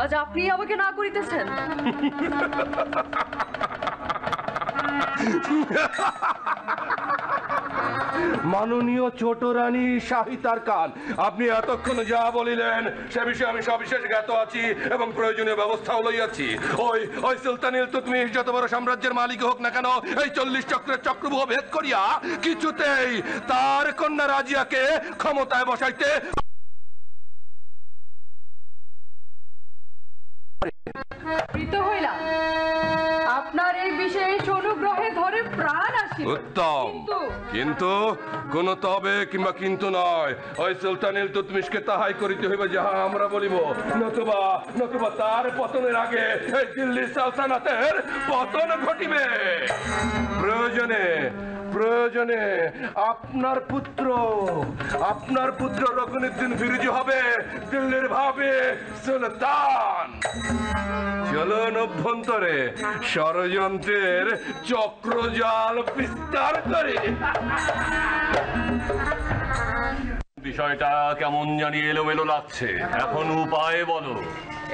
আজ আপনি আমাকে না করিতেছেন। মাননীয় ছোট রানী শাহিদার খান, আপনি এতক্ষণ যা বলিলেন সে বিষয়ে আমি সবিশেষ জ্ঞাত আছি এবং প্রয়োজনীয় ব্যবস্থাও লইয়াছি। ওই সুলতান ইলতুৎমিশ যত বড় সাম্রাজ্যের মালিক হোক না কেন, এই 40 চক্রের চক্রব্যূহ ভেদ করিয়া কিছুতেই তার কন্যা রাজিয়াকে ক্ষমতায় বসাইতে হইলাম। আপনার এই বিশেষ অনুগ্রহে ধরে প্রাণ আসি। উত্তম, কিন্তু কোন তবে কিংবা কিন্তু নয়। ওই সুলতান ইলতুৎমিশকে তাহাই করিতে হইবে যাহা আমরা বলিব, নতুবা তার পতনের আগে এই দিল্লি সালতানাতের পতন ঘটিবে। প্রয়োজনে আপনার পুত্র রকনুদ্দিন ফিরোজ হবে দিল্লির ভাবে সুলতান। চলুন অভ্যন্তরে ষড়যন্ত্রের চক্রজাল বিস্তার করে। বিষয়টা কেমন জানি এলোমেলো লাগছে, এখন উপায় বলো।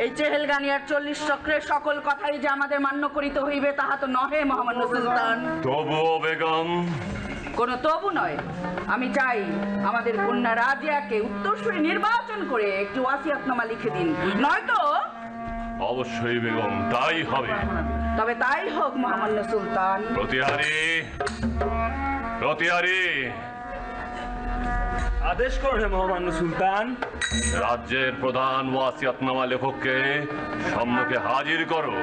এই চেহেলগানিয়ার 40 চক্রের সকল কথাই যে আমাদের মান্য করিতে হইবে তাহা তো নহে মহামান্য সুলতান। তবুও বেগম। কোনো তবু নয়, আমি চাই আমাদের কন্যা রাজিয়াকে উত্তরসূরি নির্বাচন করে একটি ওয়াসিয়াতনামা লিখে দিন, নয়তো। অবশ্যই বেগম, তাই হবে। তবে তাই হোক মহামান্য সুলতান। প্রতিহারী আদেশ করুন মহামান্য সুলতান। রাজ্যের প্রধান ওয়াসিয়াতনামা লেখককে সম্মুখে হাজির করো।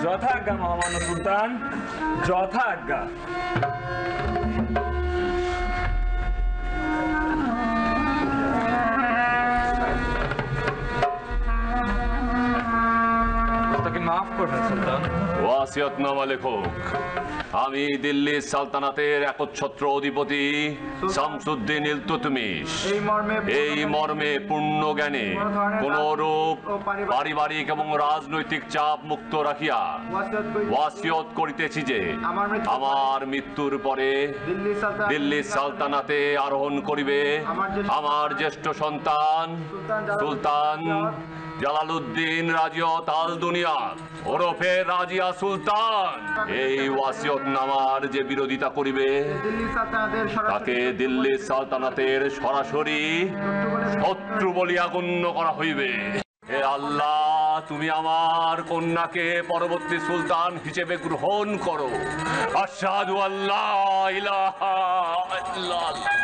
যথাজ্ঞা মহামান্য সুলতান, যথাজ্ঞা। মাফ করবেন সুলতান। ওয়াসিয়াতনামা লেখক, আমি দিল্লি সালতানাতের একচ্ছত্র অধিপতি শামসুদ্দিন ইলতুৎমিশ এই মর্মে পূর্ণ জ্ঞানে কোন রূপ পারিবারিক এবং রাজনৈতিক চাপ মুক্ত রাখিয়া ওয়াসিয়ত করিতেছি যে আমার মৃত্যুর পরে দিল্লি সালতানাতে আরোহণ করিবে আমার জ্যেষ্ঠ সন্তান সুলতান জালালউদ্দিন রাজিয়ত আল দুনিয়া ওরফে রাজিয়া সুলতান। এই ওয়াসিয়তনামার যে বিরোধিতা করিবে তাকে দিল্লি সালতানাতের সরাসরি শত্রু বলিয়া গণ্য করা হইবে। হে আল্লাহ, তুমি আমার কন্যাকে পরবর্তী সুলতান হিসেবে গ্রহণ করো। আশহাদু আল্লা ইলাহা ইল্লাল্লাহ।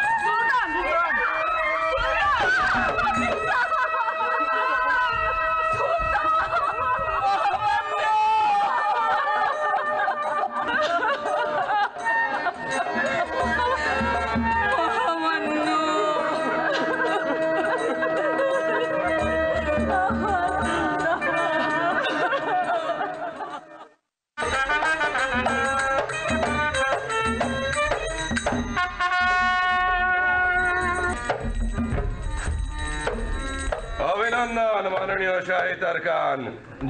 অভিনন্দন মাননীয় শাহিদ আরকান,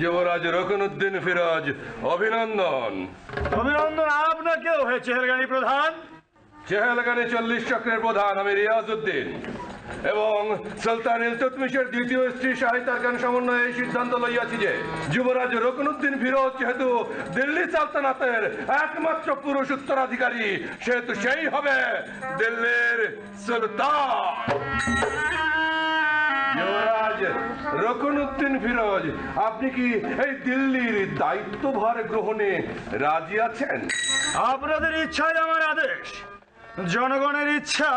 যুবরাজ রকনুদ্দিন ফিরোজ, অভিনন্দন। অভিনন্দন আপনাকেও হে চেহেলগানি প্রধান। চেহেলগানি 40 চক্রের প্রধান আমি রিয়াজউদ্দিন এবং সুলতান ইলতুৎমিশের দ্বিতীয় স্ত্রী শাহিদ আরকান সমন্বয়ে এই সিদ্ধান্ত লইয়াছি যে যুবরাজ রকনুদ্দিন ফিরোজ যেহেতু দিল্লি সালতানাতের একমাত্র পুরুষ উত্তরাধিকারী সেহেতু সেই হবে দিল্লির সুলতান। যুবরাজ রকনুদ্দিন ফিরোজ, আপনি কি এই দিল্লির দায়িত্বভার গ্রহণে রাজি আছেন? আপনাদের ইচ্ছাই আমার আদেশ, জনগণের ইচ্ছা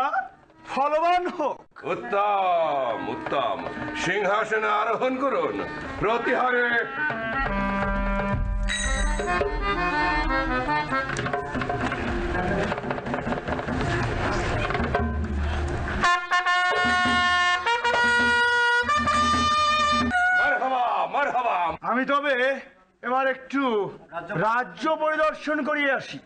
ফলবান হোক। উত্তম উত্তম, সিংহাসনে আরোহণ করুন। প্রতিহারে আমি তবে এবার একটু রাজ্য পরিদর্শন করিয়ে আসি।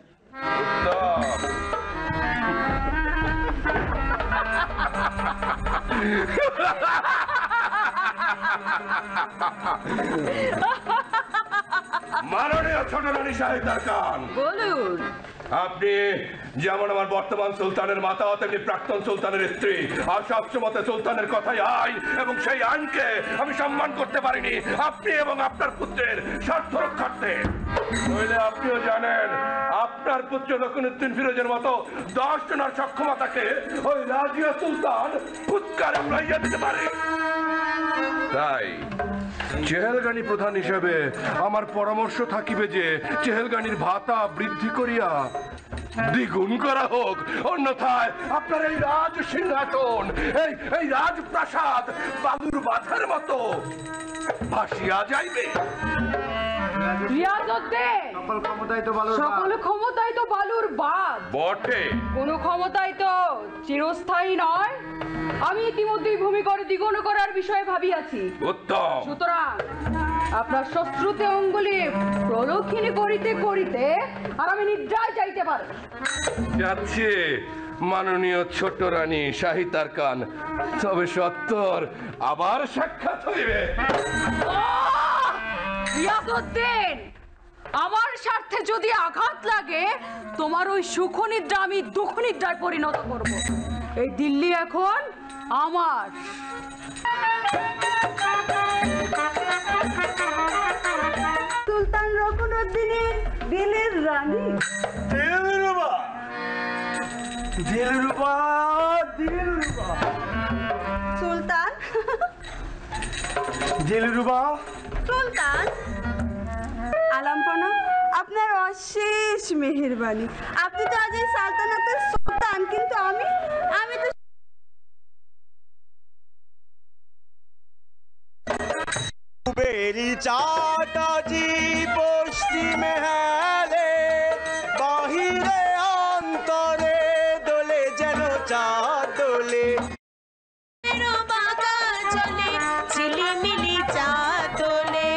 মাননীয় ছোট রানী শাহিদ আরকান, বলুন। আপনি যেমন আমার বর্তমান সুলতানের মাতা তেমনি প্রাক্তন সুলতানের স্ত্রী, আর সবসময় সুলতানের কথাই আইন এবং সেই আইনকে আমি সম্মান করতে পারিনি আপনি এবং আপনার পুত্রের স্বার্থ রক্ষার্থে। নইলে আপনিও জানেন আপনার পুত্র রকনুদ্দিন ফিরোজের মতো 10 জনের সক্ষমতাকে ওই রাজিয়া সুলতান ফুৎকারে উড়াইয়া দিতে পারে। তাই চেহেলগানি প্রধান হিসেবে আমার পরামর্শ থাকিবে যে চেহেলগানির ভাতা বৃদ্ধি করিয়া দ্বিগুণ করা হোক, অন্যথায় আপনার এই রাজ সিংহাসন এই রাজপ্রাসাদ বালুর বাঁধের মতো ভাসিয়া যাইবে। সকল ক্ষমতাই তো বালুর বাঁধ বটে, কোন ক্ষমতাই তো চিরস্থায়ী নয়। আমি ইতিমধ্যেই ভূমি করে দ্বিগুণ করার বিষয়ে ভাবিয়াছি। উত্তম। সুতরাং আপনার শ্বশ্রুতে অঙ্গুলি প্রদক্ষিণী করিতে করিতে আর আমি নিদ্রায় যাইতে পারি। যাচ্ছে মাননীয় ছোট রানী শাহিদার খান, তবে সত্তর আবার সাক্ষাৎ হইবে। গিয়াসউদ্দিন, আমার স্বার্থে যদি আঘাত লাগে তোমার ওই সুখ নিদ্রা আমি দুঃখ নিদ্রায় পরিণত করব। এই দিল্লি এখন আমার। সুলতান রকুনউদ্দিনের দিলের রানী। দিলরুবা, দিলরুবা, দিলরুবা, সুলতান, দিলরুবা। সুলতান, আলামপনা, আপনার অশেষ মেহেরবানি। আপনি তো আজ এই সালতানাতের সুলতান, কিন্তু আমি তো বেরি চাটাজি পশ্চিমে হেলে, বাহিরে অন্তরে দোলে যেন চাঁদ দোলে। বাঁকা চলে ঝিলিমিলি চাঁদ দোলে।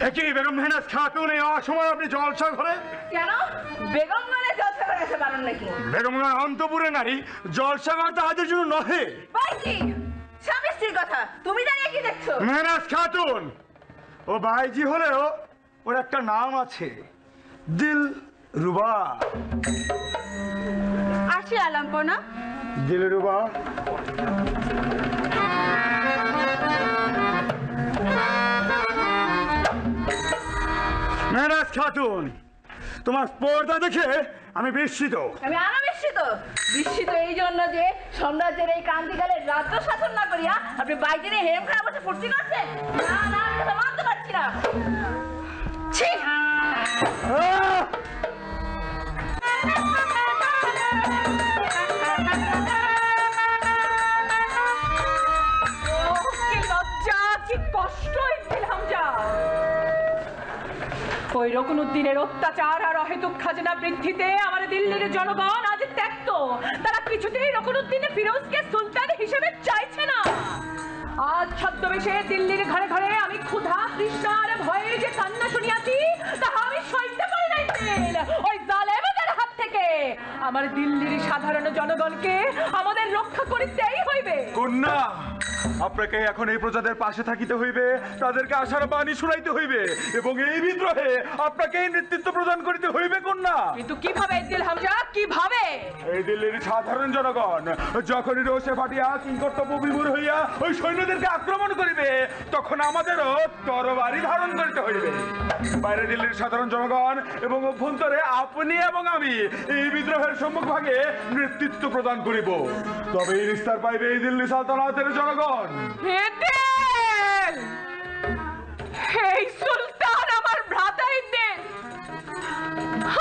একই বেগম মেহনাজ খাতুন, এই অসময় আপনি জলসা ঘরে? কেন বেগম মানে জলসা করে আসতে পারেন নাকি? বেগম অন্তপুরে নারী, জলসা ঘর তাহাদের জন্য নহে। ভাই কি স্বামী স্ত্রীর কথা তুমি দাঁড়িয়ে কি দেখছো? মেহনাজ খাতুন ও ভাইজি হলেও ওর একটা নাম আছে, দিলরুবা। আসি আলামপনা। দিলরুবা, মেহনাজ খাতুন, তোমার স্পর্ধা দেখে আমি বিস্মিত। আমি আরো বিস্মিত এই জন্য যে সাম্রাজ্যের এই ক্রান্তিকালে রাজ্য শাসন না করিয়া আপনি বাইরে হেম খাওয়া বসে ফুর্তি করছেন। না না, আমি কথা মানতে পারছি না। ছি! কি লজ্জা, কি কষ্ট দিলাম যা। ওই রকুনউদ্দিনের অত্যাচার আর অহেতুক খাজনা বৃদ্ধিতে আমার দিল্লির জনগণ আজ ত্যক্ত। তারা কিছুতেই রকুনউদ্দিন ফিরোজকে সুলতান হিসেবে চাইছে না। আজ ছদ্মবেশে দিল্লির ঘরে ঘরে আমি ক্ষুধা তৃষ্ণার ভয়ে যে কান্না শুনিয়াছি, তাহা আমি সইতে পারি নাই। ওই জালেমদের হাত থেকে আমার দিল্লির সাধারণ জনগণকে আমাদের রক্ষা করিতেই হইবে। কন্যা, আপনাকে এখন এই প্রজাদের পাশে থাকিতে হইবে, তাদেরকে আশার বাণী শুনাইতে হইবে এবং এই বিদ্রোহে আপনাকে নেতৃত্ব প্রদান করিতে হইবে কন্যা। কিন্তু কিভাবে দিল হামজা, কিভাবে? এই দিল্লির সাধারণ জনগণ যখনই রোষে ফাটিয়া কিংকর্তব্য বিমূঢ় হইয়া ওই সৈন্যদেরকে আক্রমণ করিবে, তখন আমাদেরও তরবারি ধারণ করিতে হইবে। বাইরে দিল্লির সাধারণ জনগণ এবং অভ্যন্তরে আপনি এবং আমি এই বিদ্রোহের সম্মুখভাগে নেতৃত্ব প্রদান করিব। তবে এই নিস্তার পাইবে এই দিল্লি সালতানাতের জনগণ। এই সুলতান আমার ভ্রাতাইদের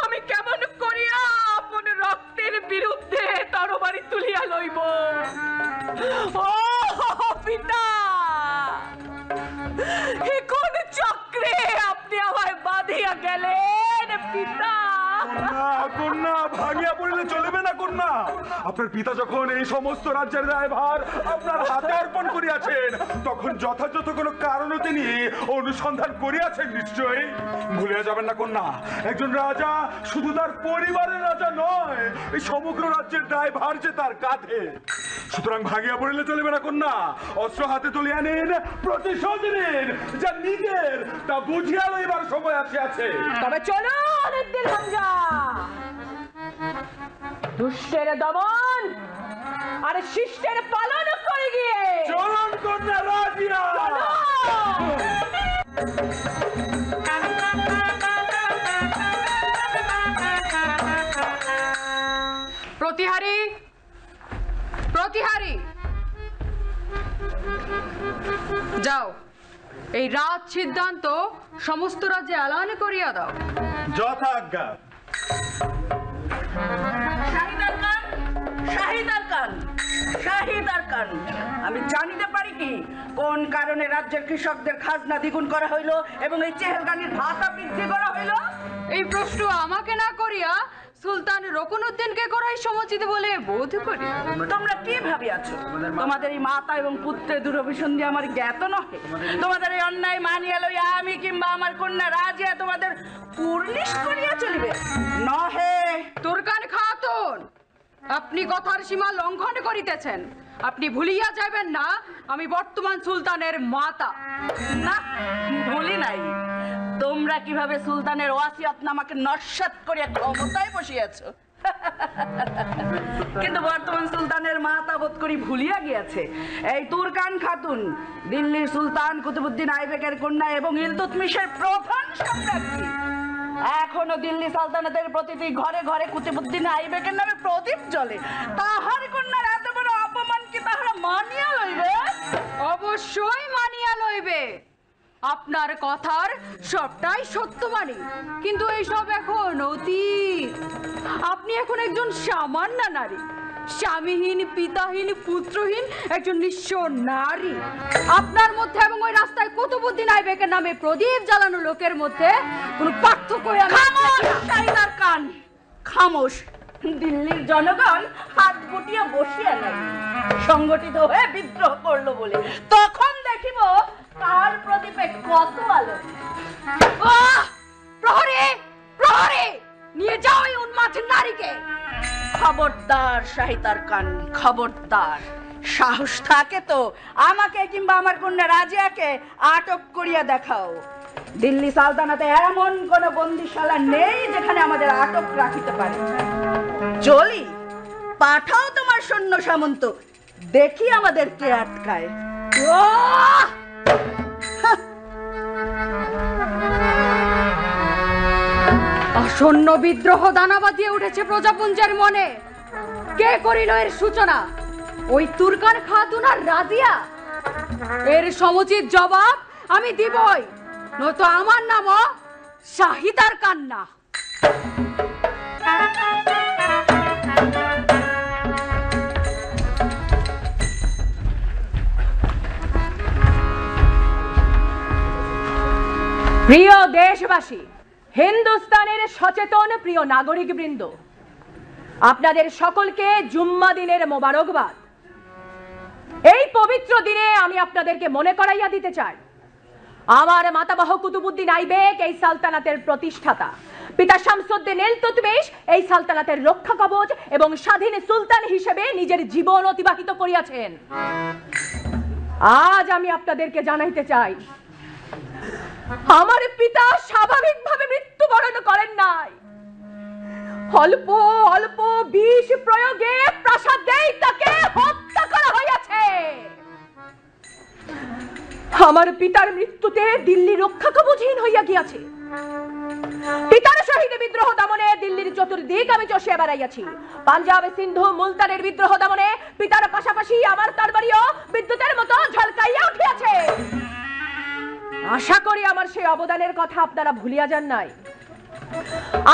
আমি কেমন করিয়া আপন রক্তের বিরুদ্ধে তরবারি তুলিয়া লইব? ও পিতা, কোন চক্রে আপনি আমায় বাঁধিয়া গেলেন পিতা? কন্যা, ভাঙিয়া পড়িলে চলিবে না কন্যা। আপনার পিতা যখন এই সমস্ত রাজ্যের দায়ভার আপনার হাতে অর্পণ করিয়াছেন, তখন যথাযথ কোনো কারণ তিনি অনুসন্ধান করিয়াছেন নিশ্চয়ই। ভুলিয়া যাবেন না কন্যা, একজন রাজা শুধু তার পরিবারের রাজা নয়, এই সমগ্র রাজ্যের দায়ভার যে তার কাঁধে। সুতরাং ভাঙিয়া পড়িলে চলিবে না কন্যা। অস্ত্র হাতে তুলিয়া নিন, প্রতিশোধ নিন, যা নিজের তা বুঝিয়া লইবার সময় আসিয়াছে। তবে চলুন দিল হামজা, দুষ্টের দমন আর শিষ্টের পালন করে গিয়ে চলুন কন্যা রাজিয়া। প্রতিহারী, প্রতিহারী, যাও এই রাজ সিদ্ধান্ত সমস্ত রাজ্যে এলান করিয়া দাও। যথাজ্ঞা। শাহিদার খান, শাহিদার খান, শাহিদার খান, আমি জানিতে পারি কি কোন কারণে রাজ্যের কৃষকদের খাজনা দ্বিগুণ করা হইল এবং এই চেহেলগানির ভাতা বৃদ্ধি করা হইল? এই প্রশ্ন আমাকে না করিয়া সুলতান রকুনউদ্দিনকে করাই সমুচিত বলে বোধ করি। তোমরা কি ভাবিয়াছো তোমাদের এই মাতা এবং পুত্রের দুরভিসন্ধি আমার জ্ঞাত নহে? তোমাদের এই অন্যায় মানিয়া লইয়া আমি কিংবা আমার কন্যা রাজিয়া তোমাদের পূর্ণিশ করিয়া চলিবে নহে। তুর্কান খাতুন, আপনি কথার সীমা লঙ্ঘন করিতেছেন। আপনি ভুলিয়া যাবেন না আমি বর্তমান সুলতানের মাতা। না, ভুলি নাই। তোমরা কিভাবে সুলতানের ওয়াসিয়তনামাকে নস্যাৎ করিয়া ক্ষমতায় বসিয়াছো, কিন্তু বর্তমান সুলতানের মাতা বোধ করি ভুলিয়া গিয়াছে এই তুর্কান খাতুন দিল্লির সুলতান কুতুবউদ্দিন আইবেকের কন্যা এবং ইলতুৎমিশের প্রধান সম্রাজ্ঞী। এখনো দিল্লি সালতানাতের প্রতিটি ঘরে ঘরে কুতুবউদ্দিন আইবেকের নামে প্রদীপ জ্বলে। তাহার কন্যার এত বড় অপমান কি তাহারা মানিয়া লইবে? অবশ্যই মানিয়া লইবে। আপনার কথার সবটাই সত্য মানি, কিন্তু এইসব এখন অতীত। আপনি এখন একজন সামান্য নারী, স্বামীহীন, পিতাহীন, পুত্রহীন একজন নিঃস্ব নারী। আপনার মধ্যে এবং ওই রাস্তায় কুতুবউদ্দিন আইবেকের নামে প্রদীপ জ্বালানো লোকের মধ্যে কোনো পার্থক্য শাহিদার কান খামোশ। দিল্লির জনগণ হাত গুটিয়ে বসিয়া নাই, সংগঠিত হয়ে বিদ্রোহ করলো বলে। তখন দেখিব কার প্রদীপে কত আলো। প্রহরী, প্রহরী, নিয়ে যাও এই উন্মাদ নারীকে। খবরদার শাহিদার কান, খবরদার। সাহস থাকে তো আমাকে কিংবা আমার কন্যা রাজিয়াকে আটক করিয়া দেখাও। দিল্লি সালতানাতে এমন কোন বন্দিশালা নেই যেখানে আমাদের আটক রাখিতে পারে। চলি, পাঠাও তোমার সৈন্য সামন্ত, দেখি আমাদের কে আটকায়। আসন্ন বিদ্রোহ দানা বাঁধিয়ে উঠেছে প্রজাপুঞ্জের মনে। কে করিল এর সূচনা? ওই তুর্কান খাতুন আর রাজিয়া? এর সমুচিত জবাব আমি দিবই, নয়তো আমার নামও শাহিদার কান্না। প্রিয় দেশবাসী, হিন্দুস্তানের সচেতন প্রিয় নাগরিক বৃন্দ, আপনাদের সকলকে জুম্মা দিনের মোবারকবাদ। এই পবিত্র দিনে আমি আপনাদেরকে মনে করাইয়া দিতে চাই, আমার মাতামহ কুতুবউদ্দিন আইবেক এই সালতানাতের প্রতিষ্ঠাতা, পিতা শামসুদ্দিন ইলতুৎমিশ এই সালতানাতের রক্ষা কবচ এবং স্বাধীন সুলতান হিসেবে নিজের জীবন অতিবাহিত করিয়াছেন। আজ আমি আপনাদেরকে জানাইতে চাই, আমার পিতা স্বাভাবিকভাবে মৃত্যুবরণ করেন নাই। অল্প অল্প বিষ প্রয়োগে প্রাসাদেই তাকে হত্যা করা হইয়াছে। আমার পিতার মৃত্যুতে দিল্লি রক্ষা কবচহীন হইয়া গিয়াছে। পিতার সহিত বিদ্রোহ দমনে দিল্লির চতুর্দিক আমি চষিয়া বেড়াইয়াছি। পাঞ্জাব, সিন্ধু, মুলতানের বিদ্রোহ দমনে পিতার পাশাপাশি আমার তরবারিও বিদ্যুতের মতো ঝলকাইয়া উঠিয়াছে। আশা করি আমার সেই অবদানের কথা আপনারা ভুলিয়া যান নাই।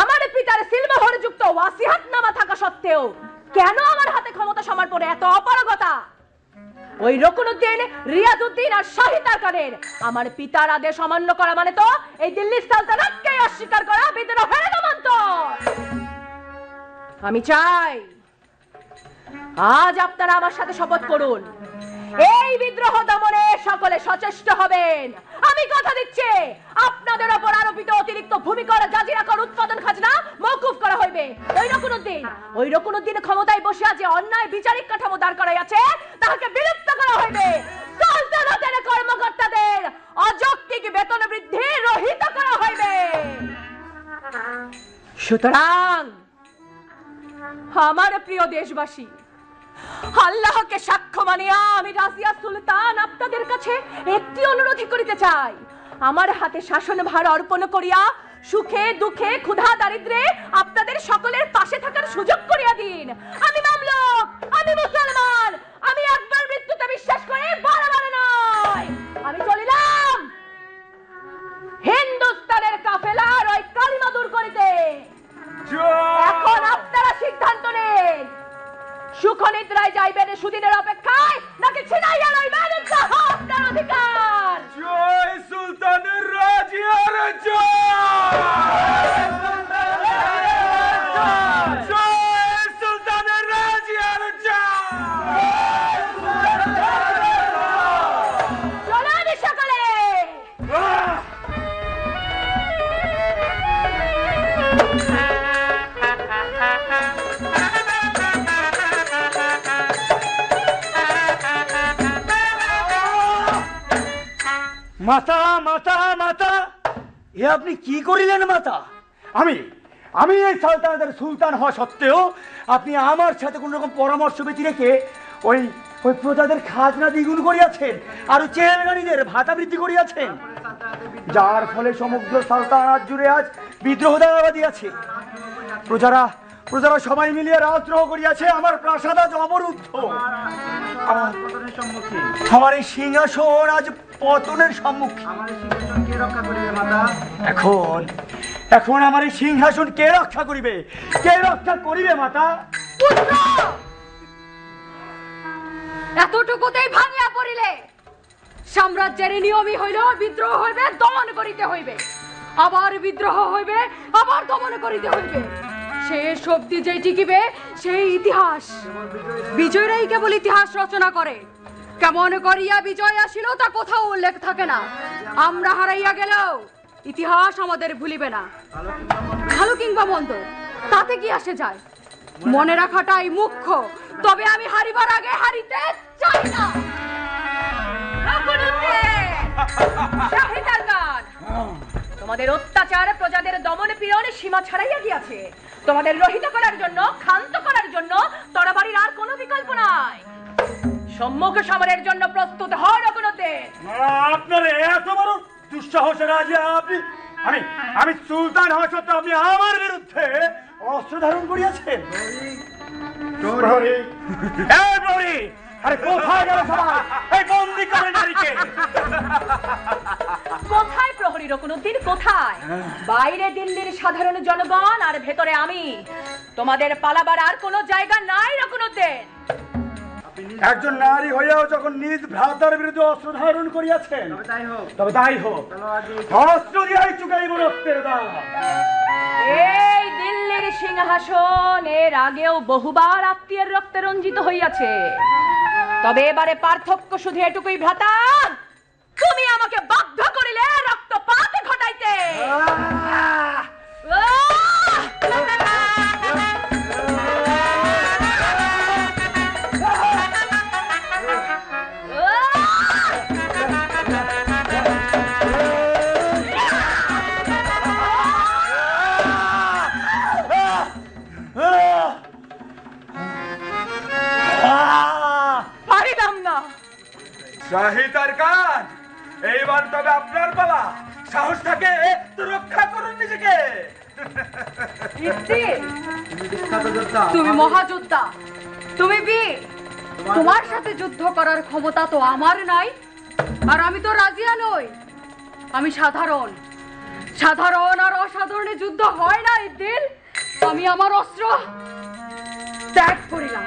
আমার পিতার সিলমোহরযুক্ত ওয়াসিয়াতনামা থাকা সত্ত্বেও কেন আমার হাতে ক্ষমতা সমর্পণে এত অপারগতা? ওই রকুনউদ্দিন, রিয়াজউদ্দিন আর শাহিদার খানের আমার পিতার আদেশ অমান্য করা মানে তো এই দিল্লি সালতানাতকে অস্বীকার করা, বিদ্রোহের নামান্তর। আমি চাই আজ আপনারা আমার সাথে শপথ করুন, এই বিদ্রোহ দমনে সকলে সচেষ্ট হবেন। আমি কথা দিচ্ছি, আপনাদের উপর আরোপিত অতিরিক্ত ভূমিকর, জাজিরা কর, উৎপাদন খাজনা মওকুফ করা হইবে। ওই রকুনউদ্দিন ক্ষমতায় বসে যে অন্যায় বিচারিক কাঠামো দাঁড় করাই আছে তাহাকে বিলুপ্ত করা হইবে। সালতানাতের কর্মকর্তাদের অযৌক্তিক বেতন বৃদ্ধি রহিত করা হইবে। সুতরাং আমার প্রিয় দেশবাসী, আল্লাহকে সাক্ষ্য মানিয়া আমি রাজিয়া সুলতান আপনাদের কাছে একটি অনুরোধ করিতে চাই। আমার হাতে শাসন ভার অর্পণ করিয়া সুখে দুঃখে ক্ষুধা দারিদ্রে আপনাদের সকলের পাশে থাকার সুযোগ করিয়া দিন। আমি মামলুক, আমি মুসলমান, আমি একবার মৃত্যুতে বিশ্বাস করে বারবার নয়। আমি চলিলাম হিন্দুস্তানের কাফেলার ওই কালিমা দূর করিতে। এখন আপনারা সিদ্ধান্ত নেন, সুখনিদ্রায় যাইবেন সুদিনের অপেক্ষায়, নাকি ছিনাইয়া লইবেন আপনার অধিকার। জয় সুলতানের রাজিয়ার জয়। মাতা মাতা মাতা, এ আপনি কি করিলেন মাতা? আমি আমি এই সালতানাতের সুলতান হওয়া সত্ত্বেও আপনি আমার সাথে কোন রকম পরামর্শ ব্যতি রেখে ওই ওই প্রজাদের খাজনা দ্বিগুণ করিয়াছেন আর চেলগানিদের ভাতা বৃদ্ধি করিয়াছেন, যার ফলে সমগ্র সালতানাত জুড়ে আজ বিদ্রোহ দাঁড়াবা দিয়াছে। প্রজারা সবাই মিলিয়ে রাজদ্রোহ করিয়াছে, আমার প্রাসাদ আজ অবরুদ্ধ, আমার এই সিংহাসন আজ পতনের সম্মুখীন। এখন আমার এই সিংহাসন কে রক্ষা করিবে? কে রক্ষা করিবে মাতা? এতটুকুতেই ভাঙিয়া পড়িলে? সাম্রাজ্যের নিয়মই হইল বিদ্রোহ হইবে, দমন করিতে হইবে, আবার বিদ্রোহ হইবে, আবার দমন করিতে হইবে। শেষ অবধি যে টিকিবে সেই ইতিহাস। বিজয়রাই কেবল ইতিহাস রচনা করে, কেমন করিয়া বিজয় আসিল তা কোথাও উল্লেখ থাকে না। আমরা হারাইয়া গেলেও ইতিহাস আমাদের ভুলিবে না। ভালো কিংবা মন্দ তাতে কি আসে যায়, মনে রাখাটাই মুখ্য। তবে আমি হারিবার আগে হারিতে চাই না। তোমাদের অত্যাচার, প্রজাদের দমন পীড়ন সীমা ছাড়াইয়া গিয়াছে। তোমাদের রহিত করার জন্য, ক্ষান্ত করার জন্য তরবারির আর কোনো বিকল্প নাই। সম্মুখ সমরের জন্য প্রস্তুত হও রঘুনন্দে। আপনার এত বড় দুঃসাহসের রাজা আপনি! আমি সুলতান হওয়া সত্ত্বেও আপনি আমার বিরুদ্ধে অস্ত্র ধারণ করিয়াছেন। আরে কোথায় গেল সবাই? এই বন্দী করে নারীকে। কোথায় প্রহরী রকুনুদ্দিন, কোথায়? বাইরে দিল্লির সাধারণ জনগণ আর ভেতরে আমি। তোমাদের পালাবার আর কোনো জায়গা নাই রকুনুদ্দিন। একজন নারী হইয়াও যখন নিজ ভ্রাতার বিরুদ্ধে অস্ত্র ধারণ করিয়াছেন, তবে তাই হোক, অস্ত্র দিয়াই চুকাইব রক্তের দাম। এই দিল্লির সিংহাসন এর আগেও বহুবার আত্মীয়ের রক্তে রঞ্জিত হইয়াছে। তবে এবারে পার্থক্য শুধু এটুকুই ভ্রাতা, তুমি আমাকে বাধ্য করিলে রক্তপাত ঘটাইতে। শাহী তারকান, এইবার তবে আপনার পালা। সাহস থাকে তো রক্ষা করুন নিজেকে। তুমি মহাযোদ্ধা, তুমি বীর, তোমার সাথে যুদ্ধ করার ক্ষমতা তো আমার নাই। আর আমি তো রাজিয়া নই, আমি সাধারণ। সাধারণ আর অসাধারণে যুদ্ধ হয় না ইদ্দিল। আমি আমার অস্ত্র ত্যাগ করিলাম।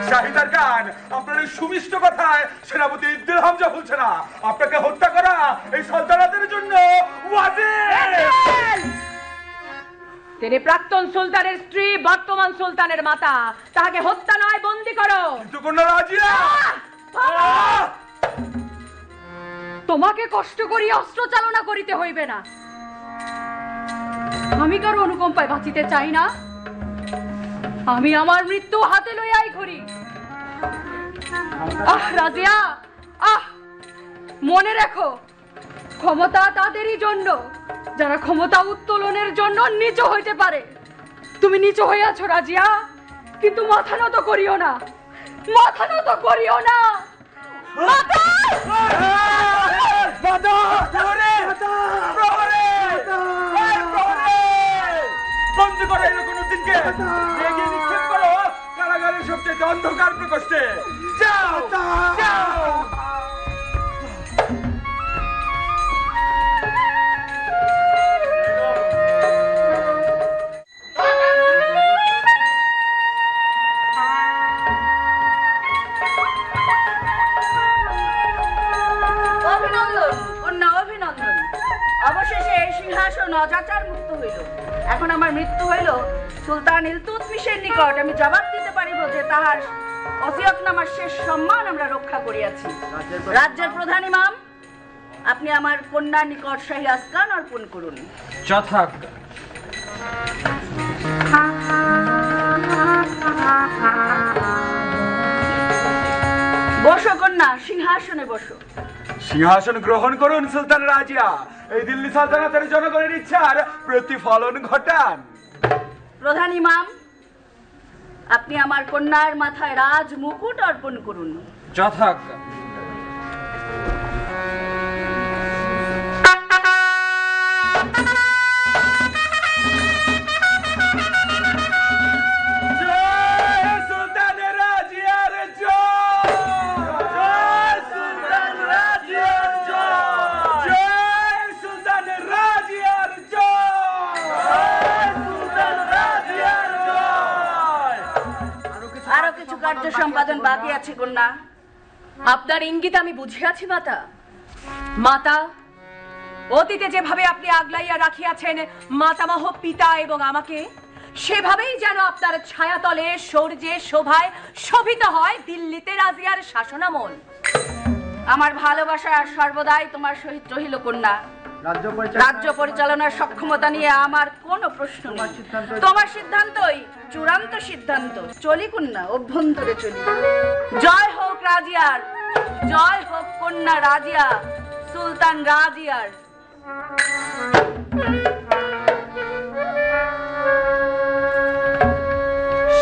শাহী তারকান, আপনার এই সুমিষ্ট কথায় সেনাপতি ইদ্দিল হামজা বলছে না। আপনাকে হত্যা করা এই সালতানাতের জন্য ওয়াজিব। তিনি প্রাক্তন সুলতানের স্ত্রী, বর্তমান সুলতানের মাতা। তাকে হত্যা নয়, বন্দী করো। কিন্তু কন্যা রাজিয়া, তোমাকে কষ্ট করিয়া অস্ত্র চালনা করিতে হইবে না। আমি কারো অনুকম্পায় বাঁচিতে চাই না। আমি আমার মৃত্যু হাতে লইয়াই ঘুরি। রাজিয়া, মনে রেখো, ক্ষমতা তাদেরই জন্য যারা ক্ষমতা উত্তোলনের জন্য নিচ হইতে পারে। তুমি নিচ হইয়াছো রাজিয়া, কিন্তু মাথা নত করিও না, মাথা নত করিও না। বন্দী করে রকুনুদ্দিনকে এগিয়ে নিক্ষেপ করো কারাগারের সবচেয়ে অন্ধকার প্রকোষ্ঠে। যাও যাও। অভিনন্দন কন্যা, অভিনন্দন। অবশেষে এই সিংহাসন অজাচার মুক্ত হইল। এখন আমার মৃত্যু হইল সুলতান ইলতুৎমিশের নিকট আমি জবাব দিতে পারিব যে তাহার ওসিয়তনামার শেষ সম্মান আমরা রক্ষা করিয়াছি। রাজ্যের প্রধান ইমাম, আপনি আমার কন্যার নিকট শাহী আসকান অর্পণ করুন। যথাজ্ঞা। বসো কন্যা, সিংহাসনে বসো। সিংহাসন গ্রহণ করুন সুলতান রাজিয়া, এই দিল্লি সালতানাতের জনগণের ইচ্ছার প্রতিফলন ঘটান। প্রধান ইমাম, আপনি আমার কন্যার মাথায় রাজ মুকুট অর্পণ করুন। যথাজ্ঞা। আরো কিছু কার্য সম্পাদন বাকি আছে কন্যা। আপনার ইঙ্গিত আমি বুঝিয়াছি মাতা। মাতা, অতীতে যেভাবে আপনি আগলাইয়া রাখিয়াছেন মাতামহ পিতা এবং আমাকে, সেভাবেই যেন আপনার ছায়াতলে সূর্যে শোভায় শোভিত হয় দিল্লিতে রাজিয়ার শাসনামল। আমার ভালোবাসা সর্বদাই তোমার সহিত রহিল কন্যা। রাজ্য পরিচালনার সক্ষমতা নিয়ে আমার কোনো প্রশ্ন নেই। তোমার সিদ্ধান্তই চূড়ান্ত সিদ্ধান্ত। চলি কন্যা, অভ্যন্তরে চলি। জয় হোক রাজিয়ার, জয় হোক কন্যা রাজিয়া, সুলতান রাজিয়ার।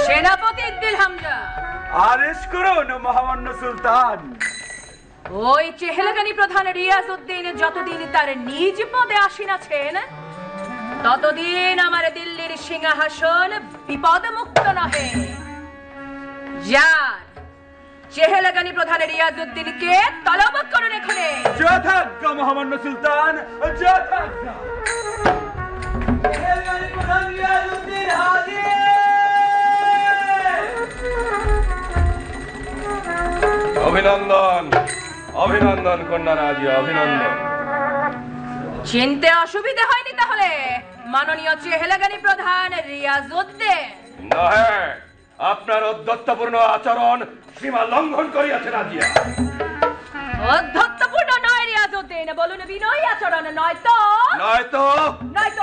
সেনাপতি ইদ্দিল হামজা, আদেশ করুন মহামান্য সুলতান। ওই চেহেলগানি প্রধান রিয়াজউদ্দিন যতদিন তার নিজ পদে আসিনাছেন, ততদিন আমার দিল্লির সিংহাসন বিপদ মুক্ত নহে। যান, চেহেলগানি প্রধান রিয়াজউদ্দিনকে তলব করুন এখানে। যথাজ্ঞা মহামান্য সুলতান, যথাজ্ঞা। চেহেলগানি প্রধান রিয়াজউদ্দিন হাজির। অভিনন্দন, অভিনন্দন কন্যা রাজিয়া, অভিনন্দন। চিনতে অসুবিধা হয়নি তাহলে মাননীয় চেহেলগানি প্রধান রিয়াজউদ্দিন? নহে, আপনার অধ্যত্বপূর্ণ আচরণ সীমা লঙ্ঘন করিয়াছে রাজিয়া। অধ্যত্বপূর্ণ নয় রিয়াজউদ্দিন, বলুন বিনয়ী আচরণ। নয়তো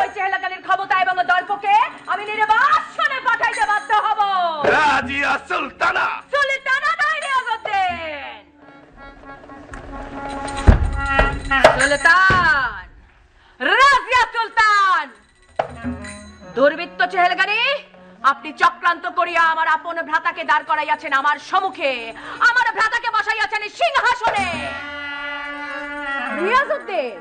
ওই চেহেলগানির ক্ষমতা এবং দর্পকে আমি নির্বাসনে পাঠাইতে বাধ্য হব। রাজিয়া সুলতানা, সুলতানা নয় রিয়াজউদ্দিন, সুলতান রাজিয়া সুলতান। দুর্বৃত্ত চেহেলগানি, আপনি চক্রান্ত করিয়া আমার আপন ভ্রাতাকে দাঁড় করাইয়াছেন আমার সম্মুখে, আমার ভ্রাতাকে বসাইয়াছেন সিংহাসনে। রিয়াজউদ্দিন,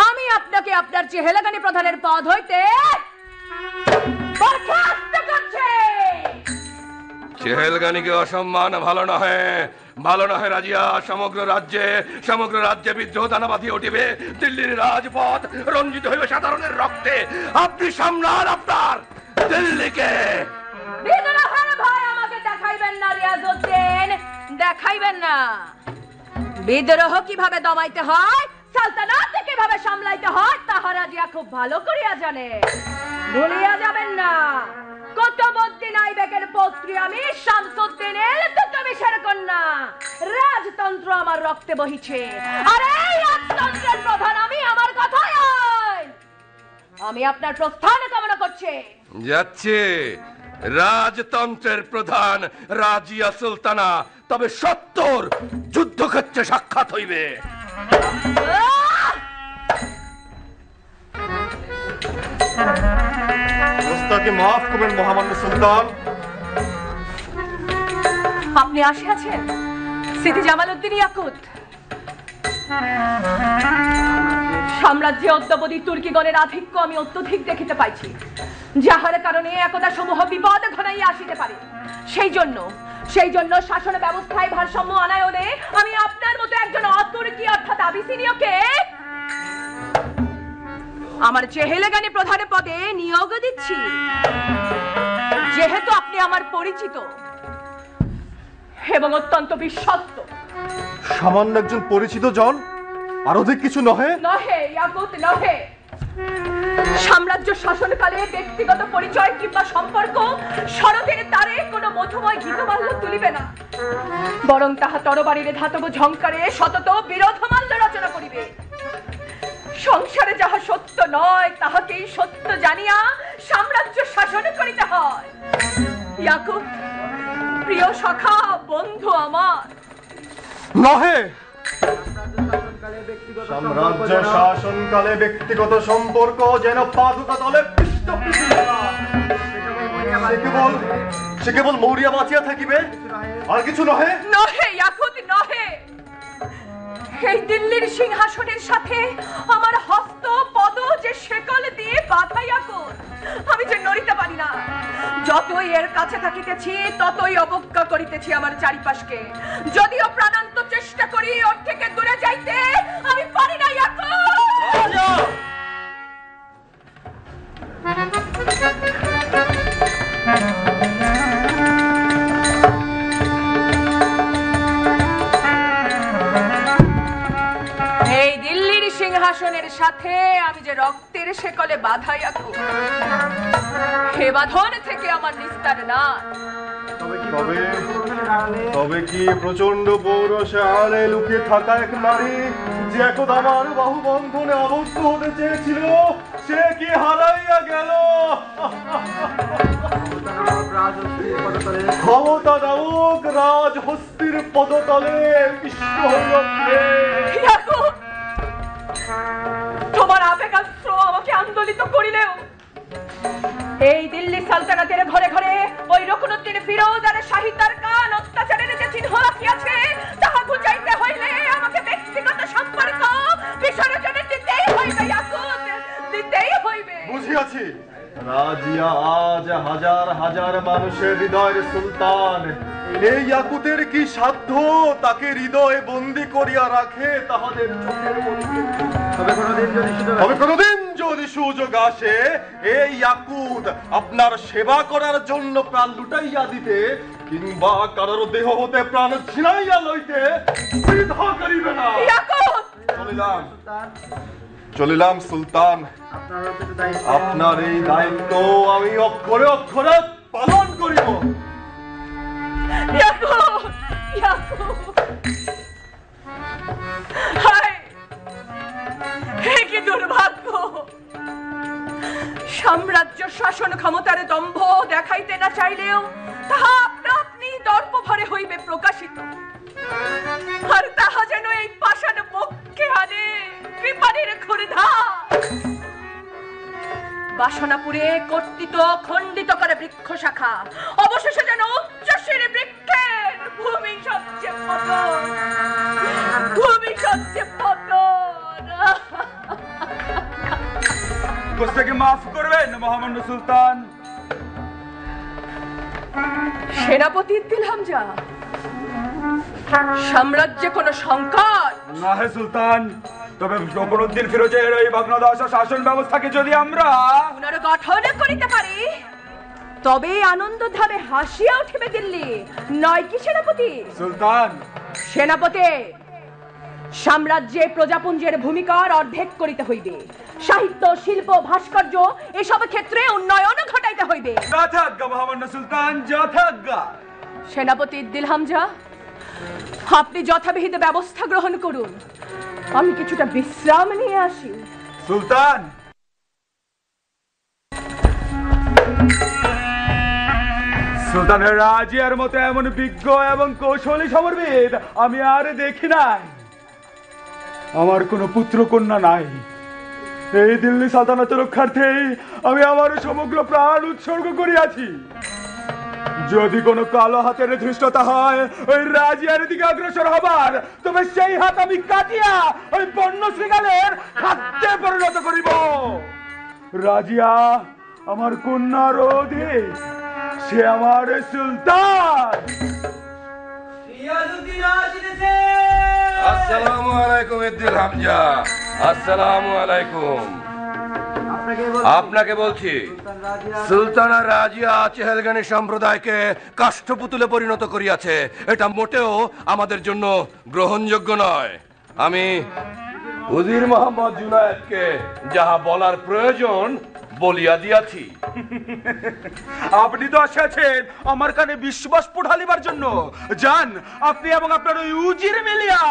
আমি আপনাকে আপনার চেহেলগানি প্রধানের পদ হইতে বরখাস্ত করছি। চেহেলগানিকে অসম্মান ভালো নহে, ভালো নহে রাজিয়া। সমগ্র রাজ্যে বিদ্রোহ দানা বাঁধিয়ে উঠিবে, দিল্লির রাজপথ রঞ্জিত হইবে সাধারণের রক্তে। আপনি সামলান আপনার দিল্লিকে। বিদ্রোহের ভয় আমাকে দেখাইবেন না রিয়াজউদ্দিন, দেখাইবেন না। বিদ্রোহ কিভাবে দমাইতে হয়, সালতানাত কিভাবে সামলাইতে হয়, তাহা রাজিয়া খুব ভালো করিয়া জানে। ভুলিয়া যাবেন না, কুতুবউদ্দিন আইবেকের পৌত্রী আমি, শামসুদ্দিনের তুতমিশের কন্যা। রাজতন্ত্র আমার রক্তে বহিছে, আর এই রাজতন্ত্রের প্রধান আমি। আমার কথাই আইন। আমি আপনার প্রস্থান কামনা করছি। যাচ্ছে রাজতন্ত্রের প্রধান রাজিয়া সুলতানা, তবে ৭০ যুদ্ধক্ষেত্রে সাক্ষাৎ হইবে। ওস্তাদকে মাফ করবেন মহামান্য সুলতান। আপনি আসিয়াছেন সিদি জামালউদ্দিন ইয়াকুত। সাম্রাজ্যে অদ্যাবধি তুর্কিগণের আধিক্য আমি অত্যধিক দেখিতে পাইছি, যাহার কারণে একদা সমূহ বিপদ ঘনাইয়া আসিতে পারে। সেই জন্য শাসন ব্যবস্থায় ভারসাম্য আনায়নে আমি আপনার মতো একজন অতুর্কি অর্থাৎ আবিসিনীয়কে আমার চেহেলগানি প্রধান পদে নিয়োগ দিচ্ছি। যেহেতু আপনি আমার পরিচিত এবং অত্যন্ত বিশ্বস্ত। সামান্য একজন পরিচিত জন, আর অধিক কিছু নহে। নহে ইয়াকুত, নহে। সাম্রাজ্য শাসনকালে ব্যক্তিগত পরিচয় কিংবা সম্পর্ক শরতের তারে কোনো মধুময় গীতমাল্য তুলিবে না, বরং তাহা তরবারির ধাতব ঝংকারে সতত বিরোধমাল্য রচনা করিবে। সংসারে যাহা সত্য নয় তাহাকেই সত্য জানিয়া সাম্রাজ্য শাসন করিতে হয়। ইয়াকুত, প্রিয় সখা, বন্ধু আমার। নহে, সাম্রাজ্য শাসনকালে ব্যক্তিগত সম্পর্ক যেন পাদুকা তলে পিষ্ট সে কেবল মৌরিয়া বাঁচিয়া থাকিবে, আর কিছু নহে। নহে ইয়াকুত নহে, এই দিল্লির সিংহাসনের সাথে আমার হস্ত পদ যে শেকল দিয়ে বাঁধা ইয়াকুত, আমি যে নড়িতে পারি না। যতই এর কাছে থাকিতেছি ততই অবজ্ঞা করিতেছি আমার চারিপাশকে। যদিও প্রাণান্ত চেষ্টা করি ওর থেকে দূরে যাইতে, আমি পারি না ইয়াকুত। এই দিল্লির সিংহাসনের সাথে আমি যে রক্তের শেকলে বাঁধা ইয়াকুত, হে বাঁধন থেকে আমার নিস্তার না। তবে কি প্রচন্ড পৌরসে আড়ে লুকিয়ে থাকা এক নারী যে একদা আমার বাহু বন্ধনে আবদ্ধ হতে চেয়েছিল, সে কি হারাইয়া গেল? ক্ষমতা দাউক রাজহস্তির পদতলে পিষ্ট হইল। তোমার আবেগাস্ত্র আমাকে আন্দোলিত করিলেও এই দিল্লি সালতানাতের ঘরে ঘরে ওই রকুনুদ্দিন ফিরোজ আর শাহী তারকান অত্যাচারের যে চিহ্ন রাখিয়াছে, তাহা বুঝাইতে হইলে আমাকে ব্যক্তিগত সম্পর্ক বিসর্জনে দিতেই হইবে ইয়াকুত, দিতেই হইবে। বুঝিয়াছি, রাজিয়া আজ হাজার হাজার মানুষের হৃদয়ের সুলতান। এই ইয়াকুতের কি সাধ্য তাকে হৃদয়ে বন্দী করিয়া রাখে তাহাদের চোখের মধ্যে? তবে কোনদিন যদি সুযোগ আসে এই ইয়াকুত আপনার সেবা করার জন্য প্রাণ লুটাইয়া দিতে, কিংবা কারোর দেহ হতে প্রাণ ছিনাইয়া লইতে দ্বিধা করিবে না। চলিলাম সুলতান, আপনার এই দায়িত্ব আমি অক্ষরে অক্ষরে পালন করিব। কি দুর্ভাগ্য! সাম্রাজ্য শাসন ক্ষমতার দম্ভ দেখাইতে না চাইলেও তাহা আপনা আপনি দর্প ভরে হইবে প্রকাশিত, আর তাহা যেন এই পাষাণ মুখকে আনে কৃপানের ক্ষুরধা। বাসনাপুরে কর্তৃত খণ্ডিত করে বৃক্ষ শাখা, অবশেষে যেন উচ্চশির বৃক্ষের ভূমি সবচেয়ে পতন, ভূমি সবচেয়ে পতন। গোস্তাকে মাফ করবেন মহামান্য সুলতান। সেনাপতি দিল হামজা, সাম্রাজ্যে কোনো সংকট না হে সুলতান, তবে রকুনুদ্দিন ফিরোজের এই ভগ্নদশা শাসন ব্যবস্থাকে যদি আমরা পুনর্গঠন করিতে পারি, তবে আনন্দ ধামে হাসিয়া উঠিবে দিল্লি, নয় কি সেনাপতি? সুলতান, সেনাপতি, সাম্রাজ্যে প্রজাপুঞ্জের ভূমিকার অর্ধেক করিতে হইবে। সাহিত্য, শিল্প, ভাস্কর্য এসব ক্ষেত্রে উন্নয়ন ঘটাইতে হইবে। যথাজ্ঞা মহামান্য সুলতান, যথাজ্ঞা। সেনাপতি দিল হামজা, আপনি যথাবিহিত ব্যবস্থা গ্রহণ করুন, আমি কিছুটা বিশ্রাম নিয়ে আসি। সুলতান, সুলতানের রাজিয়ার মতো এমন বিজ্ঞ এবং কৌশলী সমরবিদ আমি আর দেখি নাই। আমার কোনো পুত্র কন্যা নাই। এই দিল্লি সালতানাত রক্ষার্থেই আমি আমার সমগ্র প্রাণ উৎসর্গ করিয়াছি। যদি কোনো কালো হাতের ধৃষ্টতা হয় ওই রাজিয়ার দিকে অগ্রসর হবার, তবে সেই হাত আমি কাটিয়া ওই বন্য শৃগালের হাতে পরিণত করিব। রাজিয়া আমার কন্যার অধিক, সে আমার সুলতান। আসসালামু আলাইকুম দিল হামজা। আসসালামু আলাইকুম। আপনাকে বলছি, সুলতানা রাজিয়া চেহেলগানি সম্প্রদায়কে কাষ্ঠপুতুলে পরিণত করিয়াছে, এটা মোটেও আমাদের জন্য গ্রহণযোগ্য নয়। আমি উজির মোহাম্মদ জুনায়েদকে যাহা বলার প্রয়োজন বলিয়া দিয়াছি। আপনি তো এসেছেন আমার কানে বিশ্বাস ঢালিবার জন্য। যান, আপনি এবং আপনার ওই উজির মিলিয়া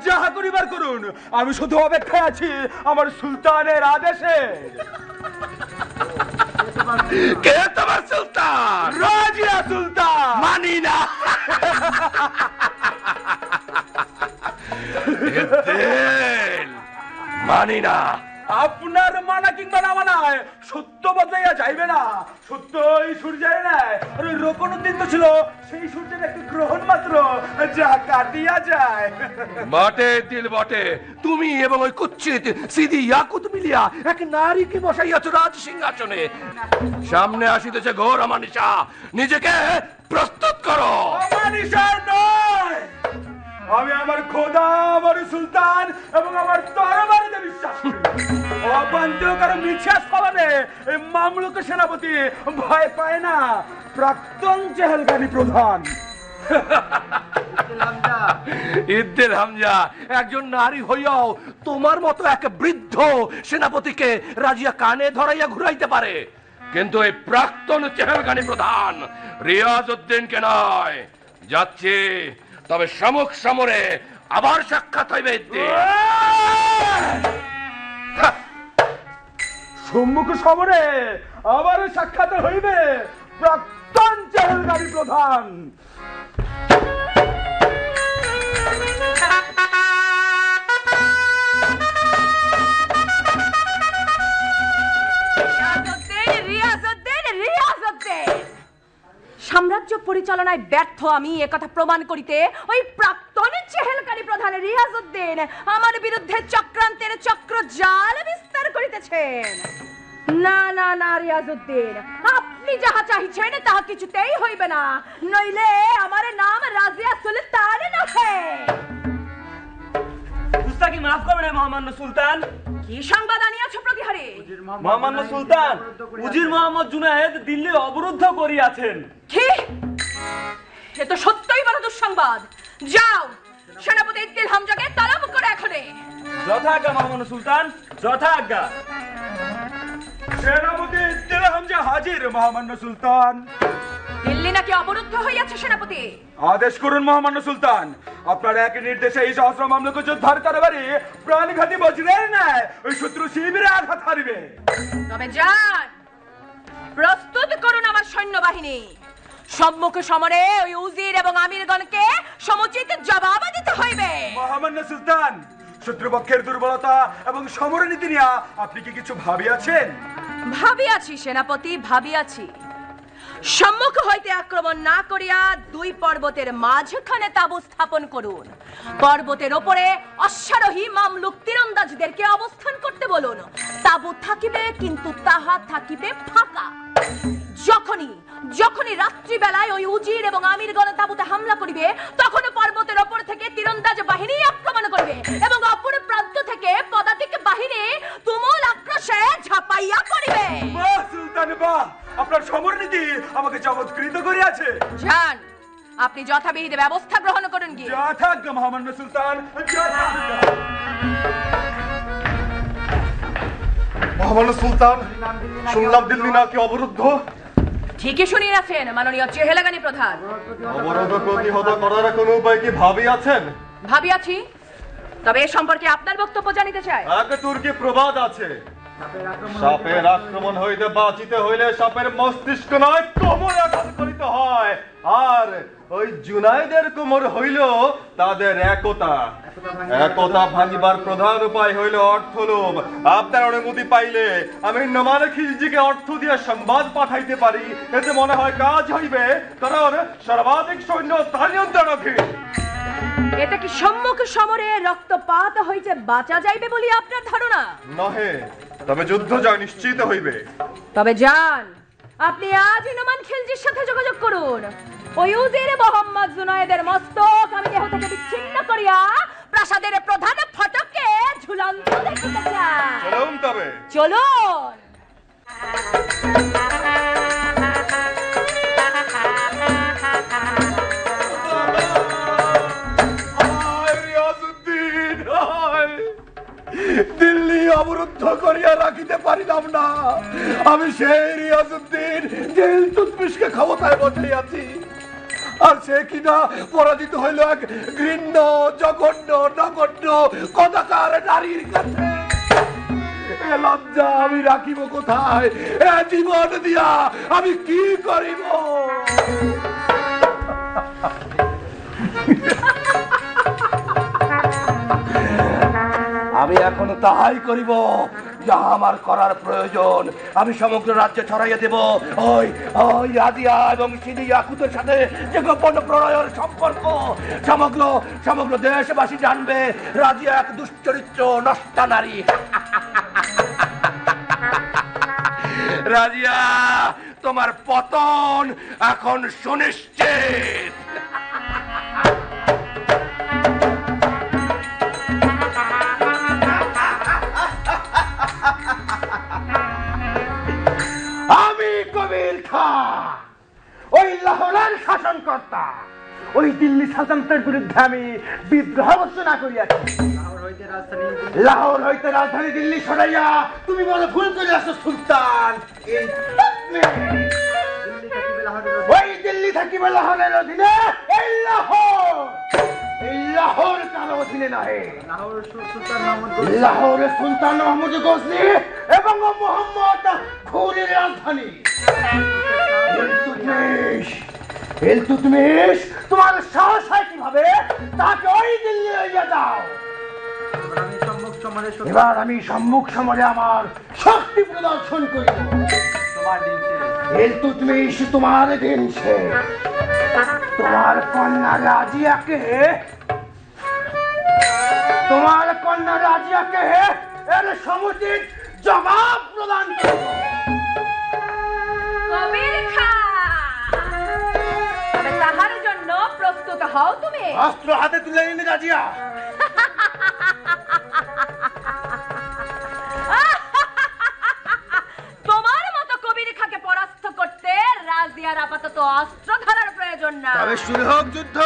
যাহা করিবার করুন, আমি শুধু অপেক্ষায় আছি আমার সুলতানের আদেশে। কে তোমার সুলতান? রাজিয়া সুলতান। মানি না। এ মানি না। আপনার মানা কিংবা না মানায় সত্য বদলাইয়া যাইবে না। সত্যই সূর্যের নাই, আর ওই রোকনউদ্দিন তো ছিল সেই সূর্যের একটি গ্রহণ মাত্র, যা কাটিয়া যায়। বটে দিল বটে, তুমি এবং ওই কুচ্ছিত সিদি ইয়াকুত মিলিয়া এক নারীকে বসাইয়াছ রাজ সিংহাসনে। সামনে আসিতেছে ঘোর অমানিসা, নিজেকে প্রস্তুত করো। অমানিসা নয়, আমি আমার খোদা, আমার সুলতান এবং আমার তরবারিতে বিশ্বাস করি। অবান্তর কারো মিছাস ফলানে এই মামলুক সেনাপতি ভয় পায় না। প্রাক্তন চেহেলগানি প্রধান ইদ্দিল হামজা একজন নারী হইয়াও তোমার মতো এক বৃদ্ধ সেনাপতিকে রাজিয়া কানে ধরাইয়া ঘুরাইতে পারে, কিন্তু এই প্রাক্তন চেহেলগানি প্রধান রিয়াজউদ্দিনকে নয়। যাচ্ছে, তবে সমুখ সমরে আবার সাক্ষাৎ হইবে। সম্মুখ সমরে আবার সাক্ষাৎ হইবে প্রাক্তন চেহেলগানি প্রধান। সাম্রাজ্য পরিচালনায় ব্যর্থ আমি একথা প্রমাণ করিতে ওই প্রাক্তন চেহেলগানি প্রধান রিয়াজউদ্দিন আমার বিরুদ্ধে চক্রান্তের চক্র জাল বিস্তার করিতেছেন। না না না রিয়াজউদ্দিন, আপনি যাহা চাহিছেন তাহা কিছুতেই হইবে না, নইলে আমার নাম রাজিয়া সুলতান নহে। উস্তাকি মাফ করবেন মহামান্য সুলতান। কি সংবাদ আনিয়াছ প্রতিহারে? মহামান্য সুলতান, উজির মোহাম্মদ জুনায়েদ দিল্লি অবরুদ্ধ করিয়াছেন। কি? এ তো সত্যই বড় দুঃসংবাদ। যাও, সেনাপতি ইদ্দিল হামজাকে তলব করে এখনে। যথাজ্ঞা মহামান্য সুলতান, যথাজ্ঞা। সেনাপতি ইদ্দিল হামজা হাজির মহামান্য সুলতান। দিল্লি নাকি অবরুদ্ধ হইয়াছে সেনাপতি? আদেশ করুন মহামান্য সুলতান। আপনার এক নির্দেশে এই সহস্র মামলুক যোদ্ধার কারবারে প্রাণঘাতী বজ্রের ন্যায় ওই শত্রু শিবিরে আঘাত হারিবে। তবে যান, প্রস্তুত করুন আমার সৈন্যবাহিনী। সম্মুখ সমরে ওই উজির এবং আমিরগণকে সমুচিত জবাব দিতে হইবে। মহামান্য সুলতান, শত্রুপক্ষের দুর্বলতা এবং সমরনীতি নিয়ে আপনি কি কিছু ভাবিয়াছেন? ভাবিয়াছি সেনাপতি, ভাবিয়াছি। সম্মুখ হইতে আক্রমণ না করিয়া দুই পর্বতের মাঝখানে তাঁবু স্থাপন করুন। পর্বতের ওপরে অশ্বারোহী মামলুক তীরন্দাজদেরকে অবস্থান করতে বলুন। তাঁবু থাকিবে, কিন্তু তাহা থাকিবে ফাঁকা। যখনই রাত্রিবেলায় ওই উজির এবং আমিরগণ তাঁবুতে হামলা করিবে, তখন পর্বতের ওপর থেকে তীরন্দাজ বাহিনী আক্রমণ করবে এবং অপর প্রান্ত থেকে পদাতিক বাহিনী তুমুল আক্রোশে ঝাঁপাইয়া পড়িবে। বাহ সুলতান বাহ, আপনার সমরনীতি আমাকে চমৎকৃত করিয়াছে। যান, আপনি যথাবিহিত ব্যবস্থা গ্রহণ করুন। কি? যথাজ্ঞা মহামান্য সুলতান, যথাজ্ঞা। মহামান্য সুলতান, শুনলাম দিল্লি নাকি অবরুদ্ধ। ঠিকই শুনিয়াছেন মাননীয় চেহেলগানি প্রধান। অবরোধ প্রতিহত করার কোনো উপায় কি ভাবিয়াছেন? ভাবিয়াছি, তবে এ সম্পর্কে আপনার বক্তব্য জানিতে চাই। এক তুর্কি প্রবাদ আছে, সাপের আক্রমণ হইতে বাঁচিতে হইলে সাপের মস্তিষ্ক নয় কোমর আঘাত করিতে হয়। আর ওই জুনাইদের কোমর হইল তাদের একতা ভাঙিবার প্রধান উপায় হইল অর্থলোভ। আপনার অনুমতি পাইলে আমি নোমান খিলজিকে অর্থ দিয়ে সংবাদ পাঠাইতে পারি, এতে মনে হয় কাজ হইবে, কারণ সর্বাধিক সৈন্য তার নিয়ন্ত্রণাধীন। এটা কি সম্মুখ সমরে রক্তপাত হইতে বাঁচা যাইবে বলি আপনার ধারণা? নহে, তবে যুদ্ধ জয় নিশ্চিত হইবে। তবে যান, আপনি আজই নোমান খিলজির সাথে যোগাযোগ করুন। ওই উজির মোহাম্মদ জুনায়েদের মস্তক আমি দেহ থেকে বিচ্ছিন্ন করিয়া প্রাসাদের প্রধান ফটকে ঝুলন্ত দেখিতে চাই। চলুন তবে, চলুন। দিল্লি অবরুদ্ধ করিয়া রাখিতে পারিলাম না। আমি সেই রিয়াজউদ্দিন যে ইলতুৎমিশকে ক্ষমতায় বসাইয়াছি, আর সে কিনা পরাজিত হইল এক ঘৃণ্য জঘন্য নগণ্য কদাকার নারীর কাছে। এ লজ্জা আমি রাখিব কোথায়? এ জীবন দিয়া আমি কি করিব? আমি এখন তাহাই করিব যা আমার করার প্রয়োজন। আমি সমগ্র রাজ্যে ছড়াইয়া দেব ওই ওই রাজিয়া এবং সিদি ইয়াকুতের সাথে যে গোপন প্রণয়ের সম্পর্ক। সমগ্র সমগ্র দেশবাসী জানবে রাজিয়া এক দুশ্চরিত্র নষ্টা নারী। রাজিয়া, তোমার পতন এখন সুনিশ্চিত। আমি কবির খা, ওই লাহোরের শাসনকর্তা, ওই দিল্লি সালতানাতের বিরুদ্ধে আমি বিদ্রোহ ঘোষণা করিয়াছি। লাহোর হইতে রাজধানী দিল্লি সরাইয়া তুমি বলে ভুল করিয়াছ সুলতান। ওই দিল্লি থাকিবে লাহোরের অধীনে। এই লাহোর কারো অধীনে নহে। লাহোরের সুলতান মাহমুদ গজনী এবং মোহাম্মদ ঘুরির রাজধানী। ইলতুৎমিশ, তোমার সাহস হয় কিভাবে তাকে ওই দিল্লি লইয়া যাও? এবার আমি সম্মুখ সমরে আমার শক্তি প্রদর্শন করিব। ইলতুৎমিশ, তোমার দিন শেষ। তোমার কন্যা রাজিয়াকে এর সমুচিত জবাব প্রদান করব। কবির খা, তবে তাহার জন্য প্রস্তুত হও তুমি। অস্ত্র হাতে তুলে নিন রাজিয়া। তোমার মতো কবির খাকে পরাস্ত করতে রাজিয়ার আপাতত অস্ত্র ধরার প্রয়োজন না। তবে শুরু হোক যুদ্ধ।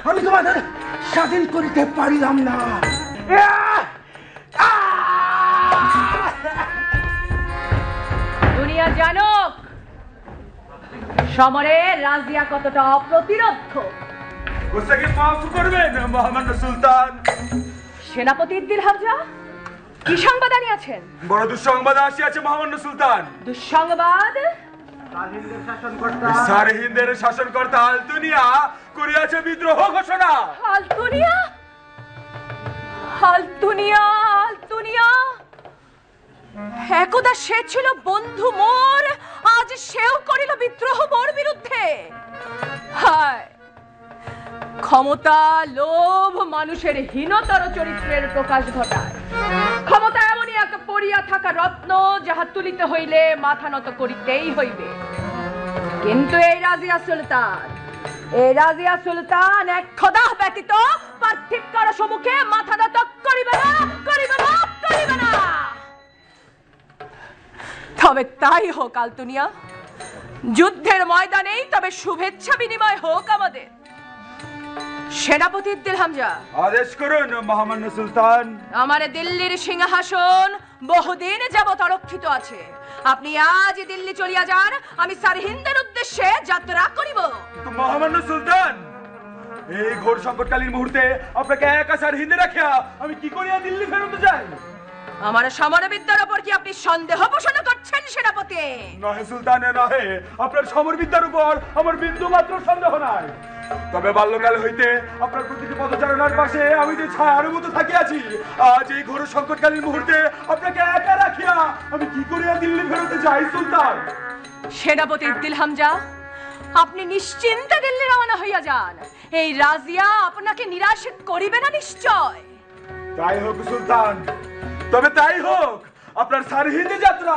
আমি তোমাদের স্বাধীন করিতে পারিলাম না। দুনিয়া জানো সমরে রাজিয়া কতটা অপ্রতিরোধ। মাফ করবেন মহামান্য সুলতান। সেনাপতি ইদ্দিল হামজা কি সংবাদ আনিয়াছেন? বড় দুঃসংবাদ আসিয়াছে মহামান্য সুলতান। দুঃসংবাদ? সারহিন্দের শাসনকর্তা আলতুনিয়া করিয়াছে বিদ্রোহ ঘোষণা। আলতুনিয়া? আলতুনিয়া? আলতুনিয়া একদা সে ছিল বন্ধু মোর, আজ সেও করিল বিদ্রোহ মোর বিরুদ্ধে। হায়, ক্ষমতা লোভ মানুষের হীনতর চরিত্রের প্রকাশ ঘটায়। ক্ষমতা এমনই এক পড়িয়া থাকা রত্ন, যাহা তুলিতে হইলে মাথা নত করিতেই হইবে। কিন্তু এই রাজিয়া সুলতান এক খোদা ব্যতীত পার্থিব কারো সম্মুখে মাথা নত করিবে না, করিবে না, করিবে না। তবে তাই হোক আলতুনিয়া, যুদ্ধের ময়দানেই তবে শুভেচ্ছা বিনিময় হোক আমাদের। সেনাপতি ইদ্দিল হামজা, আদেশ করুন মহামান্য সুলতান। আমার দিল্লির সিংহাসন বহুদিন যাবত অরক্ষিত আছে। আপনি আজ দিল্লি চলিয়া যান, আমি সারহিন্দের উদ্দেশ্যে যাত্রা করিব। মহামান্য সুলতান, এই ঘোর সংকটকালীন মুহূর্তে আপনাকে একা সারহিন্দে রাখিয়া আমি কি করিয়া দিল্লি ফেরত যাই? আমার সমরবিদ্যার উপর কি আপনি সন্দেহ পোষণ করছেন সেনাপতি? নহে সুলতানে নহে, আপনার সমরবিদ্যার উপর আমার বিন্দু মাত্র সন্দেহ নাই। তবে বাল্যকাল হইতে আপনার প্রতিটি পদচারণার পাশে আমি যে ছায়ার মতো থাকিয়াছি, আজ এই ঘোর সংকটকালীন মুহূর্তে আপনাকে একা রাখিয়া আমি কি করিয়া দিল্লি ফেরত যাই সুলতান? সেনাপতি ইদ্দিল হামজা, আপনি নিশ্চিন্তে দিল্লি রওনা হইয়া যান। এই রাজিয়া আপনাকে নিরাশ করিবে না নিশ্চয়। তাই হোক সুলতান, তবে তাই হোক। আপনার সারহিন্দে যাত্রা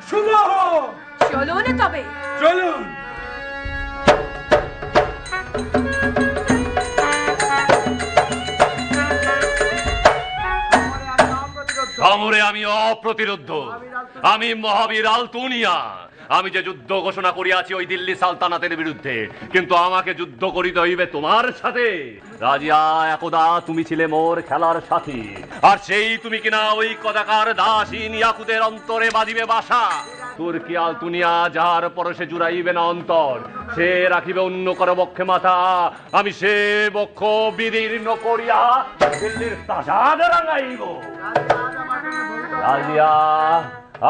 শুভ হোক। চলুন তবে, চলুন। সমরে আমি অপ্রতিরোধ, আমি মহাবীর আলতুনিয়া। আমি যে যুদ্ধ ঘোষণা করিয়াছি ওই দিল্লি সালতানাতের বিরুদ্ধে, কিন্তু আমাকে যুদ্ধ করিতে হইবে তোমার সাথে। রাজিয়া, একদা তুমি ছিলে মোর খেলার সাথী, আর সেই তুমি কিনা ওই কদাকার দাসীন ইয়াকুতের অন্তরে বাঁধিবে বাসা। তুর্কি আলতুনিয়া যাহার পরশে জুড়াইবে না অন্তর, সে রাখিবে অন্য কারো বক্ষে মাথা। আমি সে বক্ষ বিদীর্ণ করিয়া দিল্লির প্রাসাদ রাঙাইব। রাজিয়া,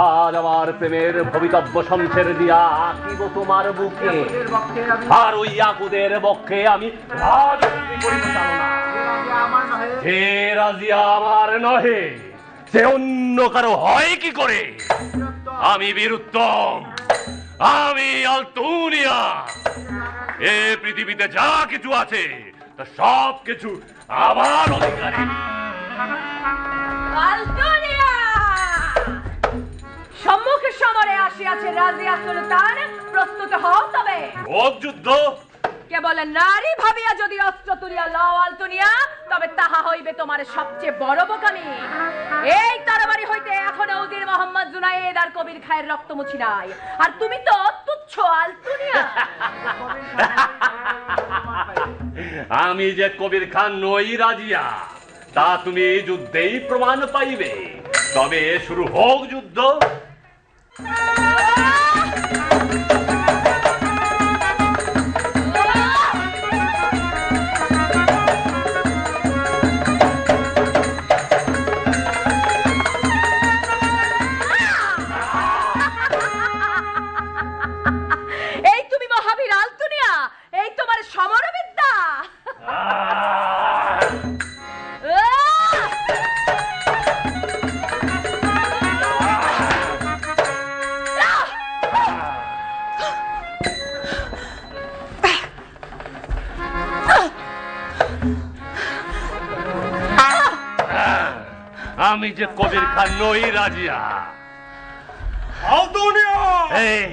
আজ আমার প্রেমের ভবিতব্য শমশের দিয়া আঁকিব তোমার বুকে, আর ওই ইয়াকুদের বক্ষে আমি রাজনীতি করিব চালনা। হে রাজিয়া আমার নহে, সে অন্য কারো হয় কি করে? আমি বীরুত্তম, আমি আলতুনিয়া। এ পৃথিবীতে যা কিছু আছে তা সব কিছু আমার অধিকারে। আলতুনিয়া, সম্মুখে সমরে আসিয়াছে রাজিয়া সুলতান, প্রস্তুত হও তবে। হোক যুদ্ধ। কেবল নারী ভাবিয়া যদি অস্ত্র তুলিয়া লও আলতুনিয়া, তবে তাহা হইবে তোমার সবচেয়ে বড় বোকামি। এই তরবারি হইতে এখনো উজির মোহাম্মদ জুনায়েদ আর কবির খায়ের রক্ত মুছি নাই, আর তুমি তো তুচ্ছ আলতুনিয়া। আমি যে কবির খান নই রাজিয়া, তা তুমি যুদ্ধেই প্রমাণ পাইবে। তবে শুরু হোক যুদ্ধ। এই তুমি মহাবীর আলতুনিয়া, এই তোমার সমরবিদ্যা। আমি যে কবির খান নই রাজিয়া। এই,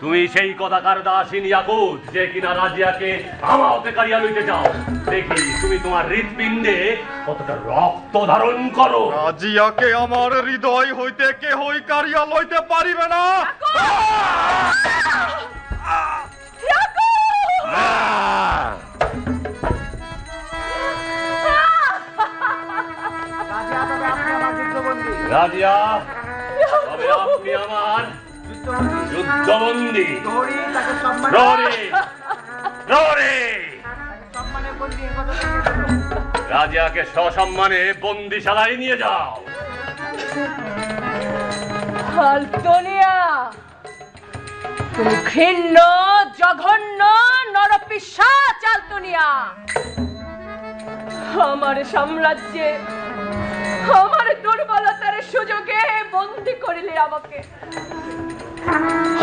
তুমি সেই কদাকার দাসীন ইয়াকুত যে কিনা রাজিয়াকে আমাকে কারিয়া লইতে যাও। দেখি তুমি তোমার হৃৎপিণ্ডে কতটা রক্ত ধারণ করো। রাজিয়াকে আমার হৃদয় হইতে কেহই কারিয়া লইতে পারিবে না। রাজিয়া, তবে আপনি আমার যুদ্ধবন্দী। রাজিয়াকে সসম্মানে বন্দিশালায় নিয়ে যাও। আলতুনিয়া, তুমি ঘৃণ্য, জঘন্য, নরপিশাচ আলতুনিয়া। আমার সাম্রাজ্যে আমার দুর্বলতার সুযোগে বন্দী করিলে আমাকে,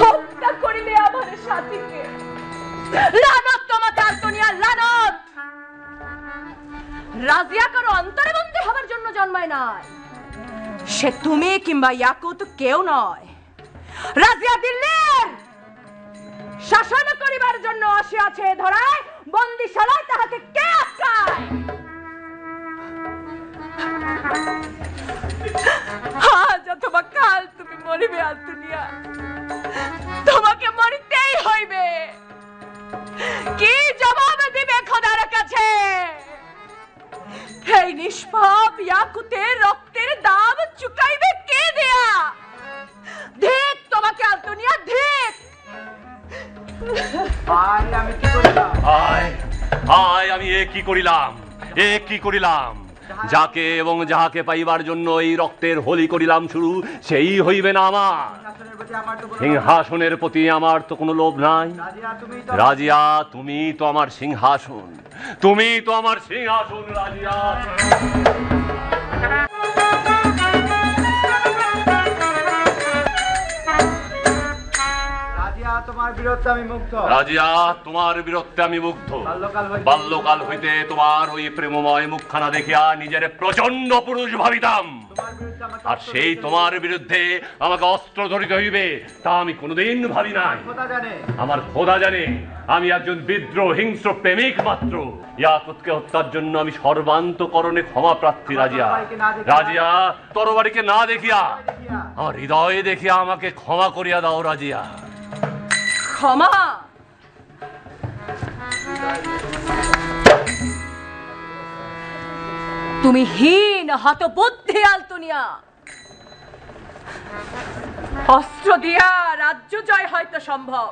হত্যা করিলে আমার সাথীকে। লানত তোমাকে আলতুনিয়া, লানত। রাজিয়া কারো অন্তরে বন্দী হবার জন্য জন্মায় নাই। সে তুমি কিংবা ইয়াকুত কেউ নয়। রাজিয়া দিল্লির শাসন করিবার জন্য আসিয়াছে ধরায়, বন্দিশালায় তাহাকে কে আটকায়? আজ অথবা কাল তুমি মরিবে আলতুনিয়া, তোমাকে মরিতেই হইবে। কি জবাব দিবে খোদার কাছে? এই নিষ্পাপ ইয়াকুতের রক্তের দাম চুকাইবে কে দেয়া? ধিক তোমাকে আলতুনিয়া, ধিক। আমি এ কি করিলাম? যাকে এবং যাহাকে পাইবার জন্য এই রক্তের হোলি করিলাম শুরু, সেই হইবে না আমার। সিংহাসনের প্রতি আমার তো কোনো লোভ নাই। রাজিয়া, তুমি তো আমার সিংহাসন, তুমি তো আমার সিংহাসন রাজিয়া। তোমার বীরত্বে আমি মুগ্ধ। রাজিয়া, তোমার বীরত্বে আমি মুগ্ধ। বাল্যকাল হইতে তোমার ওই প্রেমময় মুখখানা দেখিয়া নিজের প্রচন্ড পুরুষ ভাবিতাম, আর সেই তোমার বিরুদ্ধে আমাকে অস্ত্র ধরিতে হইবে তা আমি কোনোদিন ভাবি নাই। আমার খোদা জানে আমি একজন বিদ্রোহ হিংস্র প্রেমিক মাত্র। ইয়াকুতকে হত্যার জন্য আমি সর্বান্তকরণে ক্ষমা প্রার্থী রাজিয়া। রাজিয়া, তরবারিকে না দেখিয়া আমার হৃদয়ে দেখিয়া আমাকে ক্ষমা করিয়া দাও রাজিয়া। ক্ষমা? তুমি হীন হতবুদ্ধি আলতুনিয়া। অস্ত্র দিয়া রাজ্য জয় হয়তো সম্ভব,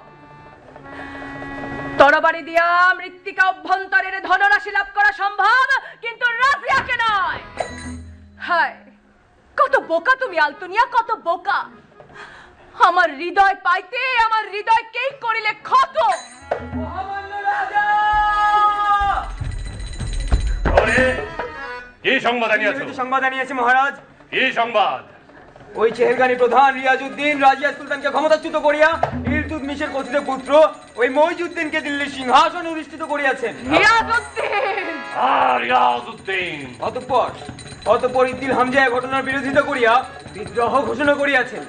তরবারি দিয়া মৃত্তিকা অভ্যন্তরের ধনরাশি লাভ করা সম্ভব, কিন্তু রাজিয়াকে নয়। হায়, কত বোকা তুমি আলতুনিয়া, কত বোকা। আমার হৃদয় পাইতে আমার হৃদয়কেই করিলে ক্ষত। কি সংবাদ আনিয়াছো? সংবাদ আনিয়েছে মহারাজ। কি সংবাদ? ওই চেহেলগানি প্রধান রিয়াজউদ্দিন রাজিয়া সুলতানকে ক্ষমতাচ্যুত করিয়া ইলতুৎমিশের কথিত পুত্র ওই মইজউদ্দিনকে দিল্লির সিংহাসনে অধিষ্ঠিত করিয়াছেন। রিয়াজউদ্দিন অতঃপর ইদ্দিল হামজা এই ঘটনার বিরোধিতা করিয়া বিদ্রোহ ঘোষণা করিয়াছেন।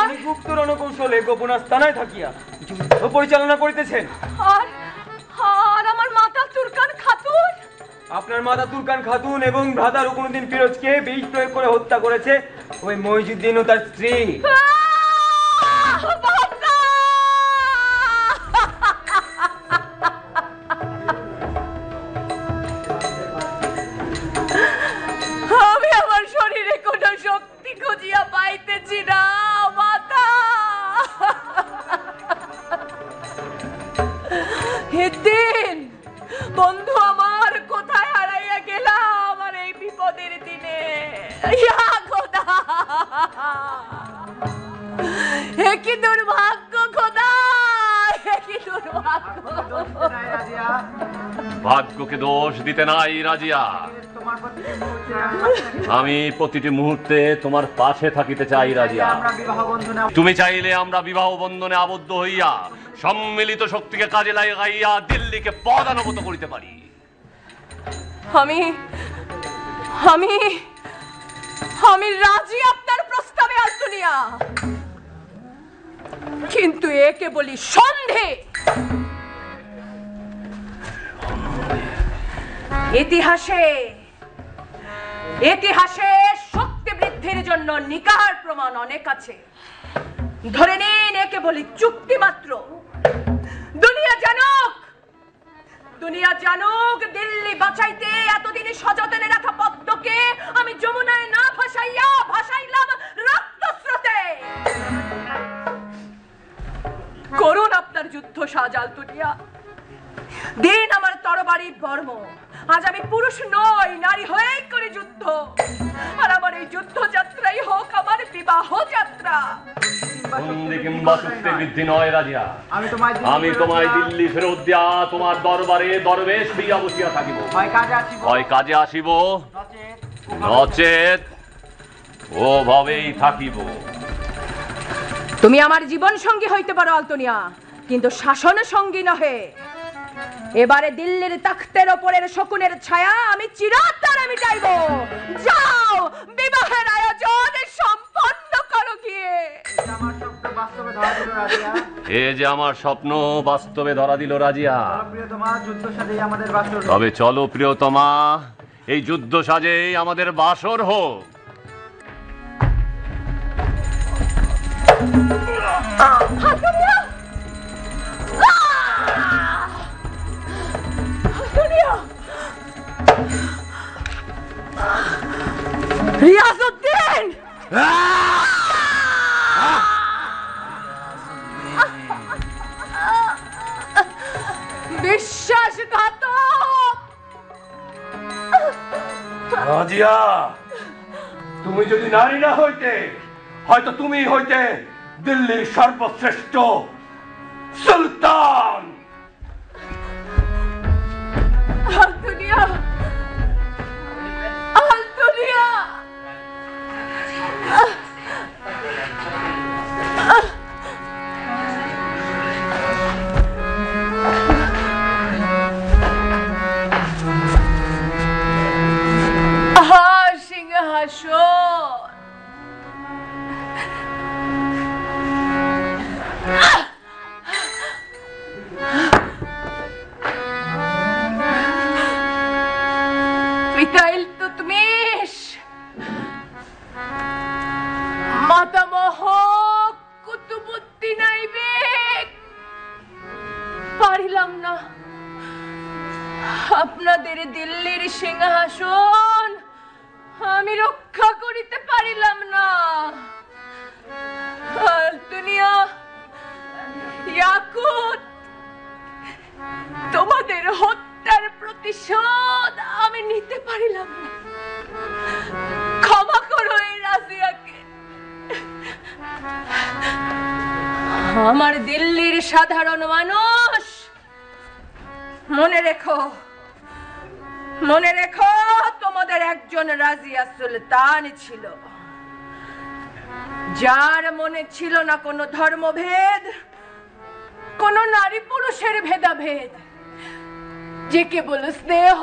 তিনি গুপ্ত রণকৌশলে গোপন আস্তানায় থাকিয়া যুদ্ধ পরিচালনা করিতেছেন। আর আমার মাতা তুরকান খাতুন? আপনার মাতা তুরকান খাতুন এবং ভ্রাতা রুকনুদ্দিন ফিরোজকে বিষ প্রয়োগ করে হত্যা করেছে ওই মইজউদ্দিন ও তার স্ত্রী। আমি আমার শরীরে কোনো শক্তি খুঁজিয়া পাইতেছি না মাতা। হিদ্দিন বন্ধু আমার, কোথায় হারাইয়া গেলা আমার এই বিপদের দিনে? ইয়া খোদা, হে কি দুর্ভাগ্য খোদা, হে কি দুর্ভাগ্য। ভাগ্যকে দোষ দিতে নাই রাজিয়া। আমি প্রতিটি মুহূর্তে তোমার পাশে থাকিতে চাই রাজিয়া। তুমি চাইলে আমরা বিবাহ বন্ধনে আবদ্ধ হইয়া সম্মিলিত শক্তিকে কাজে লাগাইয়া দিল্লিকে পদানুগত করিতে পারি। আমি আমি আমি রাজি আপনার প্রস্তাবে আলতুনিয়া, কিন্তু একে বলি সন্দেহ। ইতিহাসে শক্তি বৃদ্ধির জন্য নিকার প্রমাণ অনেক আছে। ধরে নিন একে বলি চুক্তি মাত্র। দুনিয়া জানুক দিল্লি বাঁচাইতে এতদিনে সযতনে রাখা পদ্মকে আমি যমুনায় না ভাসাইয়া ভাসাইলাম রক্তস্রোতে। করুন আপনার যুদ্ধ সাজ আলতুনিয়া, দিন আমার তরবারি বর্ম। আজ আমি পুরুষ নই, নারী হয়েই করে যুদ্ধ। আর আমার এই যুদ্ধ যাত্রাই হোক আমার বিবাহ যাত্রা। কিংবা চুক্তি বৃদ্ধি নয় রাজিয়া। আমি তোমায় দিল্লি ফেরত দিয়া তোমার দরবারে দরবেশ হইয়া বসিয়া থাকিব। হয় কাজে আসিব, নচেত ওভাবেই থাকিব। তুমি আমার জীবন সঙ্গী হইতে পারো আলতুনিয়া, কিন্তু শাসন সঙ্গী নহে। এবারে দিল্লির তখ্তের ওপরের শকুনের ছায়া আমি চিরতরে মিটাইব। যাও, বিবাহের আয়োজন সম্পন্ন করো গিয়ে। এ যে আমার স্বপ্ন বাস্তবে ধরা দিল রাজিয়া। তবে চলো প্রিয়তমা, এই যুদ্ধ সাজেই আমাদের বাসর হোক। রিয়াজউদ্দিন! বিশ্বাসঘাতক! রাজিয়া, তুমি যদি নারী না হইতে, হয়তো তুমি হইতে দিল্লির সর্বশ্রেষ্ঠ সুলতান। আলতুনিয়া, আলতুনিয়া! সিংহাসন পিতা ইলতুৎমিশ, মাতামহ কুতুবউদ্দিন আইবেক, পারিলাম না আপনাদের দিল্লির সিংহাসন আমি রক্ষা করিতে পারিলাম না। দুনিয়া ইয়াকুত, তোমাদের হত্যার প্রতিশোধ আমি নিতে পারিলাম না। ক্ষমা করো এই রাজিয়াকে। আমার দিল্লির সাধারণ মানুষ, মনে রেখো, মনে রেখো, তোমাদের একজন রাজিয়া সুলতান ছিল, যার মনে ছিল না কোনো ধর্মভেদ, কোন নারী পুরুষের ভেদাভেদ, যে কেবল স্নেহ